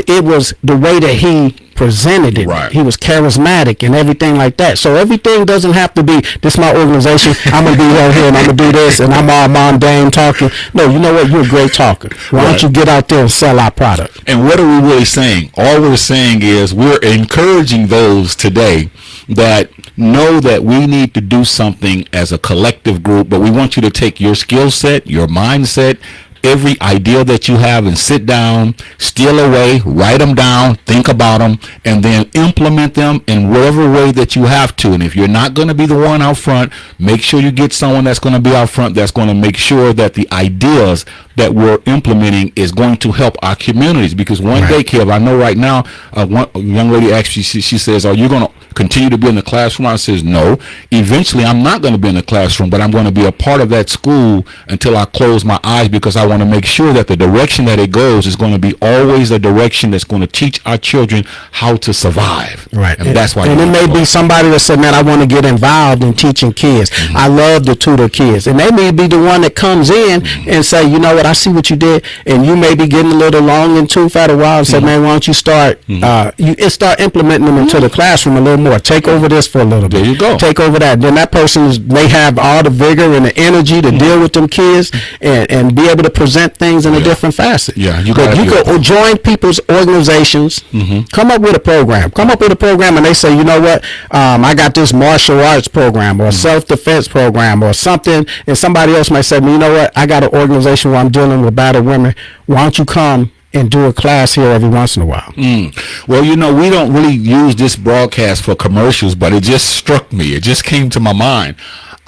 it was the way that he presented it. He was charismatic and everything like that. So everything doesn't have to be, this is my organization, I'm going to be right here and I'm going to do this, and I'm all mundane talking. No, you know what? You're a great talker. Why don't you get out there and sell our product? And what are we really saying? All we're saying is we're encouraging those today that know that we need to do something as a collective group, but we want you to take your skill set, your mindset, every idea that you have, and sit down, steal away, write them down, think about them, and then implement them in whatever way that you have to. And if you're not going to be the one out front, make sure you get someone that's going to be out front, that's going to make sure that the ideas that we're implementing is going to help our communities. Because one day, Kev, I know right now, one young lady actually, she says, are you going to continue to be in the classroom? I says, no. Eventually, I'm not going to be in the classroom, but I'm going to be a part of that school until I close my eyes, because I want to make sure that the direction that it goes is going to be always a direction that's going to teach our children how to survive. And that's why. And it may be somebody that said, man, I want to get involved in teaching kids. I love to tutor kids. And they may be the one that comes in and say, you know what, I see what you did. And you may be getting a little long in tooth at a while and say, man, why don't you start start implementing them into the classroom a little more. Take over this for a little bit. There you go. Take over that. Then that person may have all the vigor and the energy to deal with them kids and be able to present things in a different facet. Yeah, you but gotta you be could join people's organizations, come up with a program. Come up with a program, and they say, you know what, I got this martial arts program or self-defense program or something, and somebody else might say, well, you know what, I got an organization where I'm dealing with battered women. Why don't you come and do a class here every once in a while? Well, you know, we don't really use this broadcast for commercials, but it just struck me. It just came to my mind.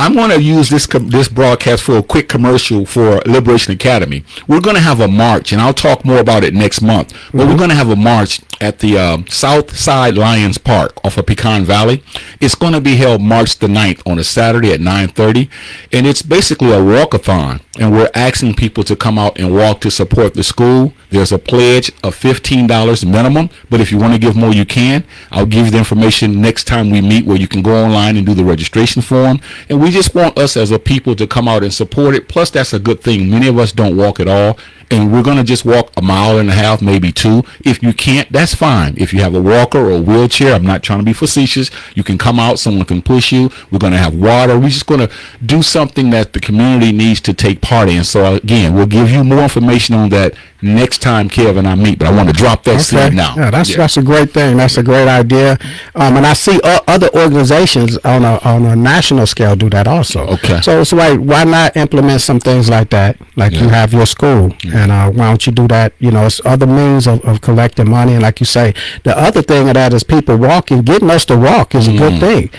I'm going to use this broadcast for a quick commercial for Liberation Academy. We're going to have a march, and I'll talk more about it next month. But we're going to have a march at the South Side Lions Park off of Pecan Valley. It's going to be held March the 9th on a Saturday at 9:30, and it's basically a walkathon, and we're asking people to come out and walk to support the school. There's a pledge of $15 minimum, but if you want to give more, you can. I'll give you the information next time we meet where you can go online and do the registration form. And we just want us as a people to come out and support it. Plus, that's a good thing. Many of us don't walk at all. And we're going to just walk a mile and a half, maybe 2. If you can't, that's fine. If you have a walker or a wheelchair, I'm not trying to be facetious, you can come out, someone can push you. We're going to have water. We're just going to do something that the community needs to take part in. So, again, we'll give you more information on that next time Kev and I meet. But I want to drop that seed now. Yeah, that's a great thing. That's a great idea. And I see other organizations on a national scale do that also. Okay. So it's like, why not implement some things like that? Like you have your school. And why don't you do that? You know, it's other means of collecting money. And like you say, the other thing of that is people walking. Getting us to walk is a good thing.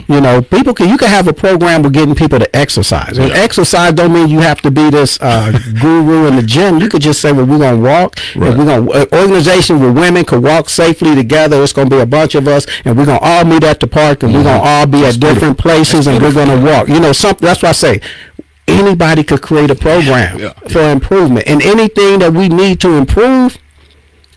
You know, you can have a program with getting people to exercise. And exercise don't mean you have to be this guru in the gym. You could just say, well, we're going to walk. Right. And we're going to organization where women can walk safely together. It's going to be a bunch of us, and we're going to all meet at the park, and we're going to all be at different places, and we're going to walk. You know, that's why I say anybody could create a program for improvement, and anything that we need to improve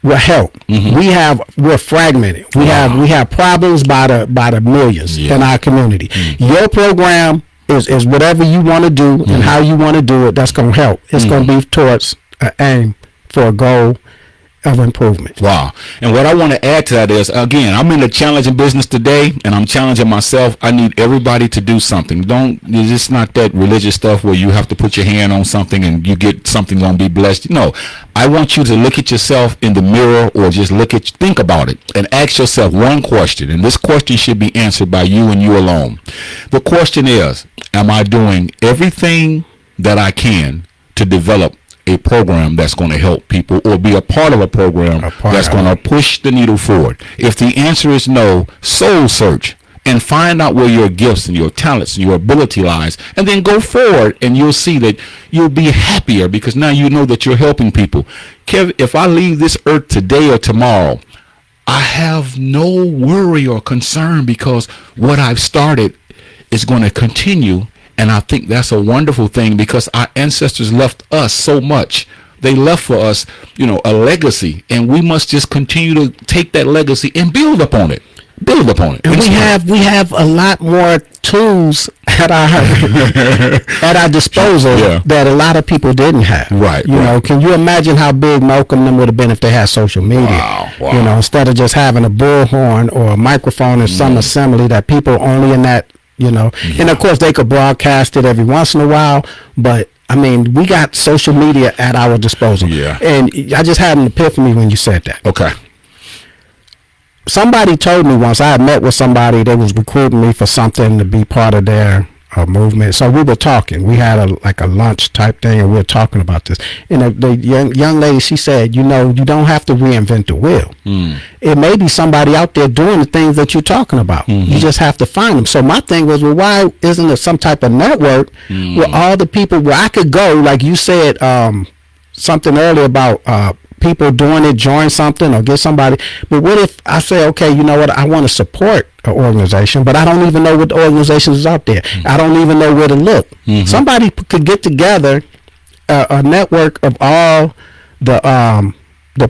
will help. We're fragmented. We have problems by the millions in our community. Your program is whatever you want to do and how you want to do it. That's going to help. It's going to be towards an aim for a goal of improvement. Wow. And what I want to add to that is, again, I'm in the challenging business today, and I'm challenging myself. I need everybody to do something. It's just not that religious stuff where you have to put your hand on something and you get something going to be blessed. No, I want you to look at yourself in the mirror, or just think about it and ask yourself one question. And this question should be answered by you and you alone. The question is, am I doing everything that I can to develop a program that's going to help people, or be a part of a program that's going to push the needle forward? If the answer is no, soul search and find out where your gifts and your talents and your ability lies, and then go forward, and you'll see that you'll be happier because now you know that you're helping people. Kev, if I leave this earth today or tomorrow, I have no worry or concern because what I've started is going to continue. And I think that's a wonderful thing because our ancestors left us so much. They left for us, a legacy, and we must just continue to take that legacy and build upon it. And we have a lot more tools at our disposal that a lot of people didn't have. Right. You know, can you imagine how big Malcolm and them would have been if they had social media? Wow. You know, instead of just having a bullhorn or a microphone in some assembly that people only in that. And of course they could broadcast it every once in a while, but I mean, we got social media at our disposal. Yeah. And I just had an epiphany when you said that. Okay. Somebody told me once, I had met with somebody that was recruiting me for something to be part of their movement. So we were talking. We had a lunch type thing, and we were talking about this. And the young lady, she said, you don't have to reinvent the wheel. It may be somebody out there doing the things that you're talking about. You just have to find them. So my thing was, well, why isn't there some type of network where all the people where I could go, like you said, something earlier about people doing it, join something or get somebody. But what if I say, okay, you know what, I want to support an organization, but I don't even know what the organization is out there. I don't even know where to look. Somebody could get together a network of all the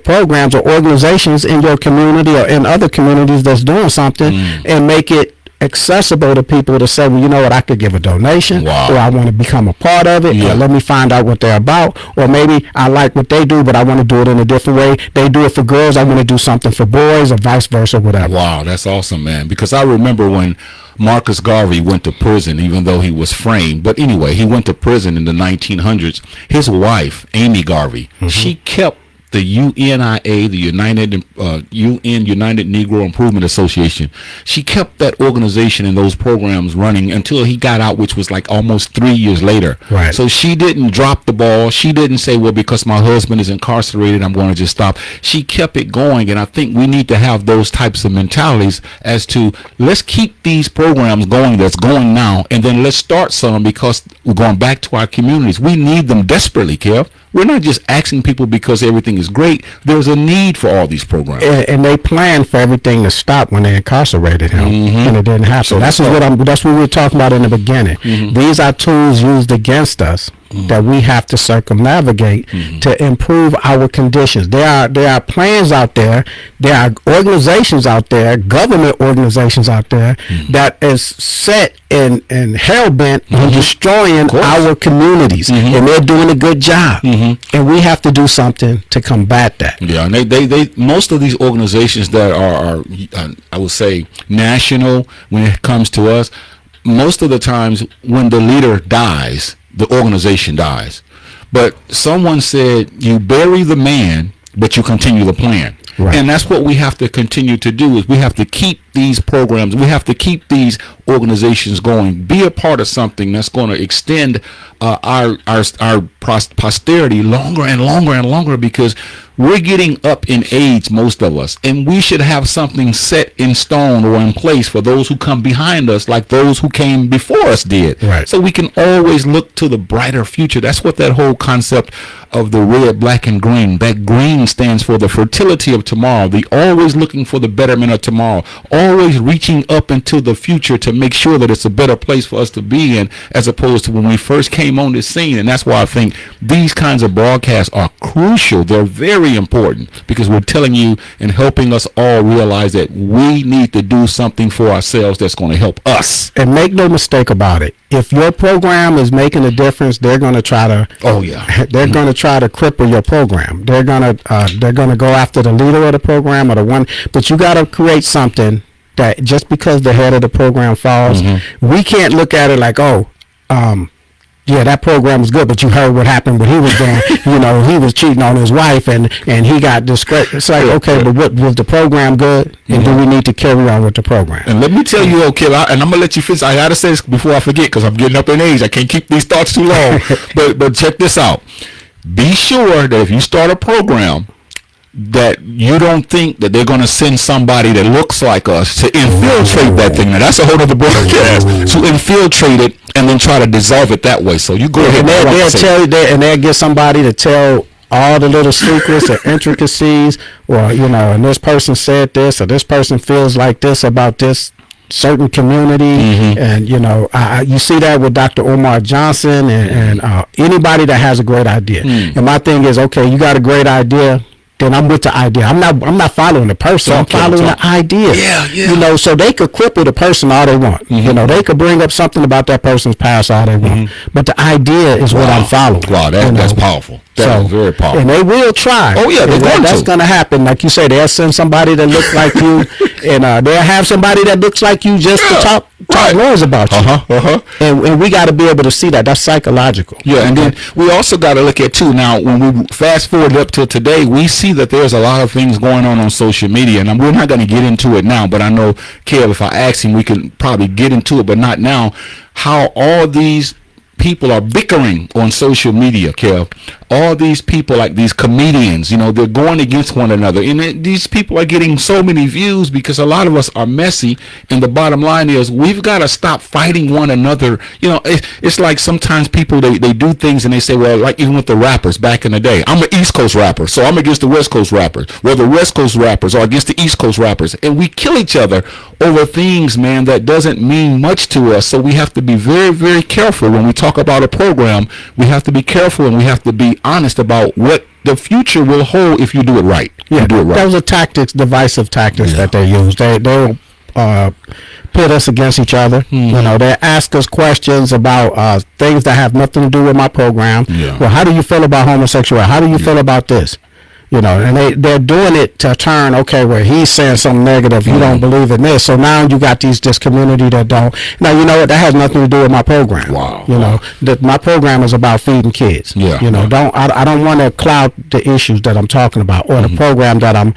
programs or organizations in your community or in other communities that's doing something and make it accessible to people to say, well, you know what, I could give a donation, or I want to become a part of it, or let me find out what they're about, or maybe I like what they do, but I want to do it in a different way. They do it for girls, I want to do something for boys, or vice versa, whatever. Wow, that's awesome, man. Because I remember when Marcus Garvey went to prison, even though he was framed. But anyway, he went to prison in the 1900s. His wife, Amy Garvey, she kept the UNIA, the United Negro Improvement Association. She kept that organization and those programs running until he got out, which was like almost 3 years later. Right. So she didn't drop the ball. She didn't say, well, because my husband is incarcerated, I'm going to just stop. She kept it going, and I think we need to have those types of mentalities as to let's keep these programs going that's going now, and then let's start some, because we're going back to our communities. We need them desperately, Kev. We're not just asking people because everything is great. There's a need for all these programs. And they planned for everything to stop when they incarcerated him, and it didn't happen. So that's what we were talking about in the beginning. These are tools used against us that we have to circumnavigate to improve our conditions. There are plans out there. There are organizations out there, government organizations out there that is set and hell-bent on destroying our communities, and they're doing a good job. And we have to do something to combat that. Yeah, and they most of these organizations that are I would say national when it comes to us, most of the times when the leader dies, the organization dies. But someone said you bury the man, but you continue the plan. Right. And that's what we have to continue to do, is we have to keep these programs, we have to keep these organizations going, be a part of something that's going to extend our posterity longer and longer and longer, because we're getting up in age, most of us, and we should have something set in stone or in place for those who come behind us, like those who came before us did. Right. So we can always look to the brighter future. That's what that whole concept of the red, black, and green, that green stands for the fertility of tomorrow, the always looking for the betterment of tomorrow, always reaching up into the future to make sure that it's a better place for us to be in, as opposed to when we first came on this scene. And that's why I think these kinds of broadcasts are crucial. They're very important, because we're telling you and helping us all realize that we need to do something for ourselves that's going to help us. And make no mistake about it, if your program is making a difference, they're going to try to they're going to try to cripple your program. They're going to go after the leader of the program or the one, but you got to create something that just because the head of the program falls, we can't look at it like, yeah, that program was good, but you heard what happened when he was doing, he was cheating on his wife and he got disgraced. It's like, okay, but what, was the program good? And do we need to carry on with the program? And let me tell you, and I'm going to let you finish. I got to say this before I forget, because I'm getting up in age. I can't keep these thoughts too long. but check this out. Be sure that if you start a program, that you don't think that they're going to send somebody that looks like us to infiltrate that thing. Now, that's a whole other broadcast. To infiltrate it and then try to dissolve it that way. So you go ahead. And they'll tell you that, and they'll get somebody to tell all the little secrets or intricacies, or and this person said this, or this person feels like this about this certain community, and you see that with Dr. Omar Johnson and anybody that has a great idea. And my thing is, okay, you got a great idea, then I'm with the idea. I'm not following the person. I'm following the idea. Yeah. So they could cripple the person all they want. They could bring up something about that person's past all they want. But the idea is what I'm following. Wow, that's powerful. That is very powerful. And they will try. Oh yeah, that's going to happen. Like you say, they'll send somebody that looks like you, and they'll have somebody that looks like you just to talk noise about you. And we got to be able to see that. That's psychological. Yeah, and then we also got to look at too. Now, when we fast forward up till today, we see that there's a lot of things going on social media, and we're not going to get into it now. But I know, Kev, if I ask him, we can probably get into it, but not now. How all these people are bickering on social media, Kev. All these people, like these comedians, they're going against one another. And these people are getting so many views because a lot of us are messy. And the bottom line is we've got to stop fighting one another. It's like sometimes people, they do things and they say, well, like even with the rappers back in the day, I'm an East Coast rapper, so I'm against the West Coast rappers. Well, the West Coast rappers are against the East Coast rappers. And we kill each other over things, man, that doesn't mean much to us. So we have to be very, very careful when we talk about a program. We have to be careful, and we have to be honest about what the future will hold if you do it right. Yeah, do it right. Those are divisive tactics that they use. They'll pit us against each other. They ask us questions about things that have nothing to do with my program. Well, how do you feel about homosexuality? How do you feel about this? and they're doing it to turn, okay, well, he's saying something negative, you don't believe in this, so now you got this community that don't. Now, you know what, that has nothing to do with my program. Wow. My program is about feeding kids. Yeah. I don't want to cloud the issues that I'm talking about or the program that I'm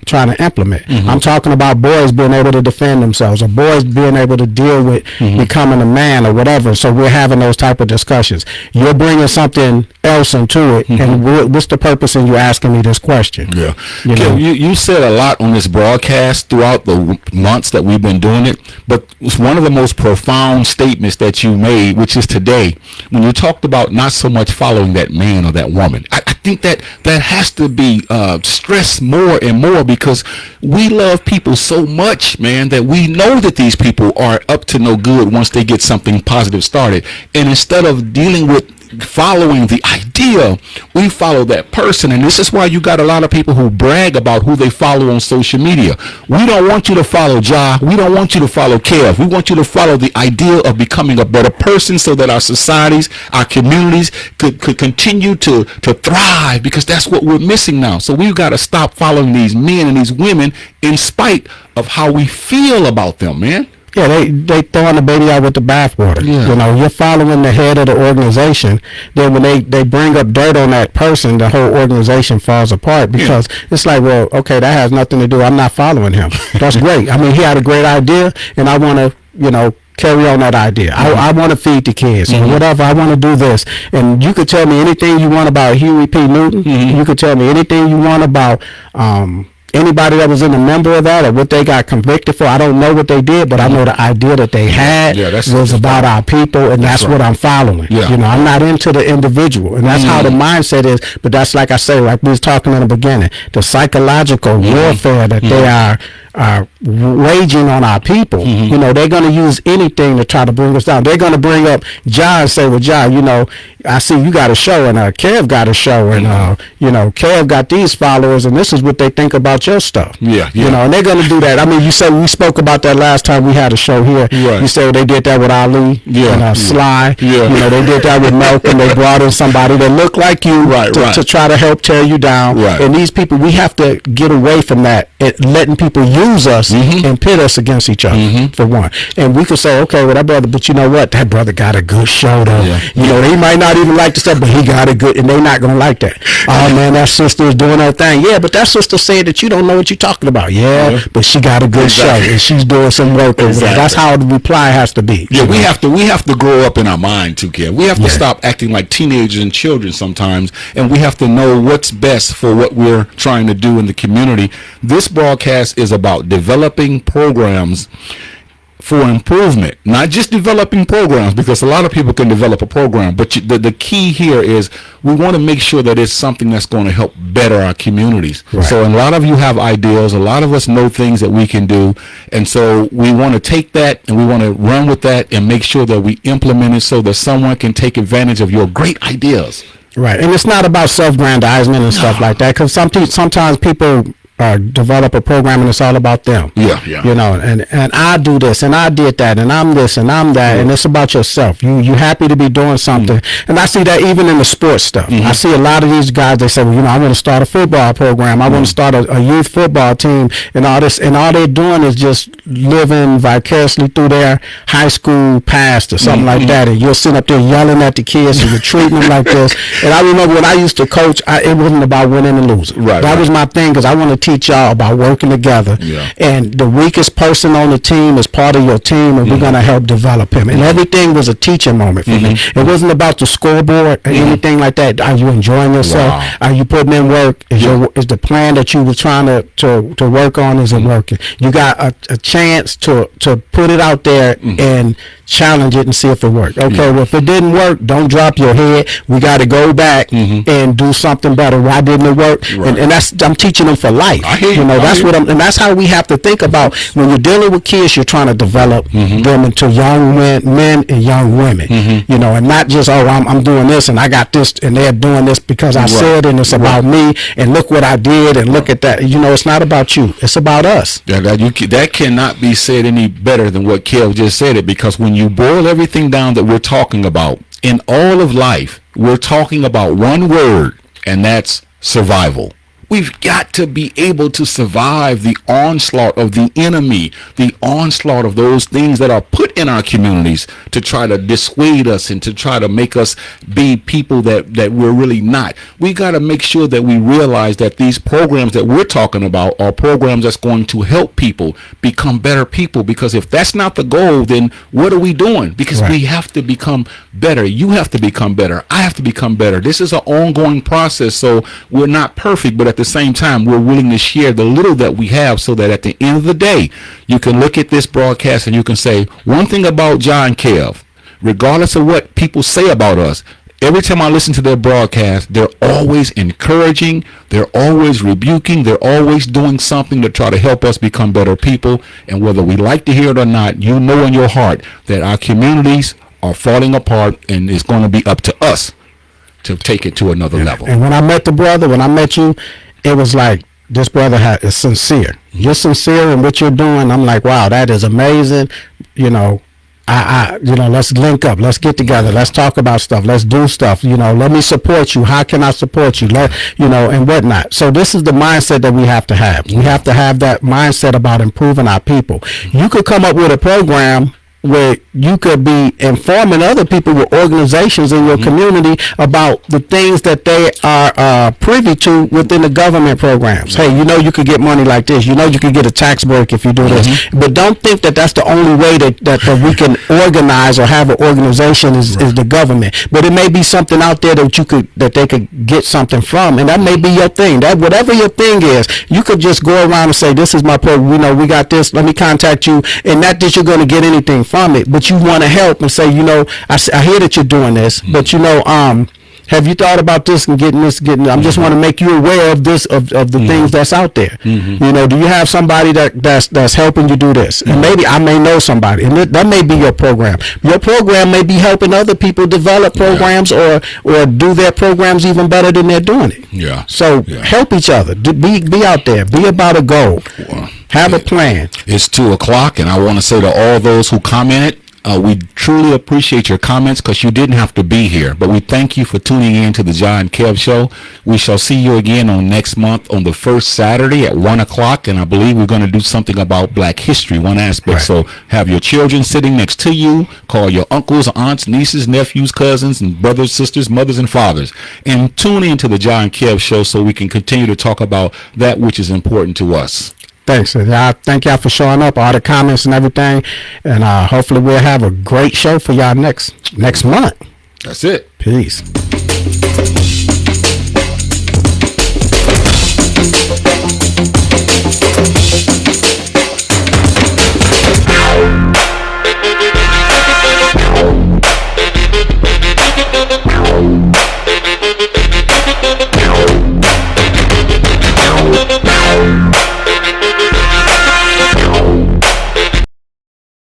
trying to implement. I'm talking about boys being able to defend themselves, or boys being able to deal with becoming a man or whatever. So we're having those type of discussions. You're bringing something else into it, and what's the purpose in you asking me this question? Yeah. You said a lot on this broadcast throughout the months that we've been doing it, but it's one of the most profound statements that you made, which is today, when you talked about not so much following that man or that woman. I think that has to be stressed more and more, because we love people so much, man, that we know that these people are up to no good once they get something positive started. And instead of dealing with following the idea, we follow that person. And this is why you got a lot of people who brag about who they follow on social media. We don't want you to follow Ja. We don't want you to follow Kev. We want you to follow the idea of becoming a better person, so that our societies, our communities could continue to thrive, because that's what we're missing now. So we've got to stop following these men and these women in spite of how we feel about them, man. Yeah, they throwing the baby out with the bathwater. Yeah. You're following the head of the organization. Then when they bring up dirt on that person, the whole organization falls apart, because it's like, well, okay, that has nothing to do. I'm not following him. That's great. I mean, he had a great idea, and I want to, carry on that idea. I want to feed the kids or whatever. I want to do this. And you could tell me anything you want about Huey P. Newton. You could tell me anything you want about anybody that was in a member of that or what they got convicted for. I don't know what they did, but I know the idea that they had was about our people, and that's what I'm following. Yeah. I'm not into the individual, and that's how the mindset is. But that's, like I say, like we was talking in the beginning, the psychological warfare that they are waging on our people. They're going to use anything to try to bring us down. They're going to bring up Ja and say, well, Ja, I see you got a show, and Kev got a show, and Kev got these followers, and this is what they think about your stuff. And they're going to do that. I mean, you said we spoke about that last time we had a show here. Right. You said they did that with Ali and Sly. They did that with Malcolm. They brought in somebody that looked like you to try to help tear you down. Right. And these people, we have to get away from that, letting people use us and pit us against each other, for one. And we could say, okay, well, that brother, but you know what? That brother got a good show, though. They might not even like the stuff, but he got a good, and they're not going to like that. Oh, man, that sister is doing her thing. Yeah, but that sister said that you don't know what you're talking about. Yeah, but she got a good show, and she's doing some work over there. That's how the reply has to be. Yeah, we have to grow up in our mind too, Kev. We have to stop acting like teenagers and children sometimes, and we have to know what's best for what we're trying to do in the community. This broadcast is about developing programs for improvement, not just developing programs, because a lot of people can develop a program, but the key here is we want to make sure that it's something that's going to help better our communities. Right. So a lot of you have ideas, a lot of us know things that we can do, and so we want to take that and we want to run with that and make sure that we implement it so that someone can take advantage of your great ideas. Right, and it's not about self-grandizement and stuff like that, because sometimes people develop a program and it's all about them. And I do this and I did that and I'm this and I'm that, and it's about yourself. You happy to be doing something. And I see that even in the sports stuff. I see a lot of these guys, they say, well, I want to start a football program. I want to start a youth football team and all this, and all they're doing is just living vicariously through their high school past or something like that, and you're sitting up there yelling at the kids and you're treating them like this. And I remember when I used to coach, it wasn't about winning and losing. That was my thing, because I want to teach y'all about working together, and the weakest person on the team is part of your team, and we're going to help develop him, and everything was a teaching moment for me. It wasn't about the scoreboard or anything like that. Are you enjoying yourself? Are you putting in work? Is the plan that you were trying to work on, is it working? You got a chance to put it out there and challenge it and see if it worked. Okay, well, if it didn't work, don't drop your head. We got to go back and do something better. Why didn't it work? And that's, I'm teaching them for life. And that's how we have to think about when you're dealing with kids. You're trying to develop them into young men and young women. And not just, oh, I'm doing this and I got this and they're doing this because I said, and it's about me, and look what I did, and look at that. It's not about you. It's about us. That cannot be said any better than what Kev just said it, because when you boil everything down that we're talking about in all of life, we're talking about one word, and that's survival. We've got to be able to survive the onslaught of the enemy, the onslaught of those things that are put in our communities to try to dissuade us and to try to make us be people that we're really not. We got to make sure that we realize that these programs that we're talking about are programs that's going to help people become better people, because if that's not the goal, then what are we doing? Because Right. we have to become better. You have to become better. I have to become better. This is an ongoing process, so we're not perfect, but at the same time, we're willing to share the little that we have so that at the end of the day, you can look at this broadcast and you can say, one thing about John Kev, regardless of what people say about us, every time I listen to their broadcast, they're always encouraging, they're always rebuking, they're always doing something to try to help us become better people. And whether we like to hear it or not, you know in your heart that our communities are falling apart, and it's going to be up to us to take it to another level. And when I met the brother, when I met you, it was like, this brother is sincere. You're sincere in what you're doing. I'm like, wow, that is amazing. You know, let's link up. Let's get together. Let's talk about stuff. Let's do stuff. You know, let me support you. How can I support you? And whatnot. So this is the mindset that we have to have. We have to have that mindset about improving our people. You could come up with a program where you could be informing other people with organizations in your community about the things that they are privy to within the government programs. Hey, you know, you could get money like this. You know, you could get a tax break if you do this. But don't think that that's the only way that we can organize or have an organization is the government. But it may be something out there that they could get something from, and that may be your thing. That whatever your thing is, you could just go around and say, this is my program. You know, we got this. Let me contact you. And not that you're going to get anything from it, but you want to help and say, you know, I hear that you're doing this, but you know, have you thought about this and getting this? I just want to make you aware of this, of the things that's out there. You know, do you have somebody that's helping you do this? And maybe I may know somebody, and that may be your program. Your program may be helping other people develop programs or do their programs even better than they're doing it. Yeah. So help each other. Be out there. Be about a goal. Have a plan. It's 2:00, and I want to say to all those who commented, we truly appreciate your comments, because you didn't have to be here, but we thank you for tuning in to the John Kev Show. We shall see you again on next month on the first Saturday at 1:00, and I believe we're going to do something about Black history, one aspect. Right. So have your children sitting next to you, call your uncles, aunts, nieces, nephews, cousins, and brothers, sisters, mothers, and fathers, and tune in to the John Kev Show so we can continue to talk about that which is important to us. Thanks. I thank y'all for showing up, all the comments and everything. And hopefully we'll have a great show for y'all next month. That's it. Peace. Now.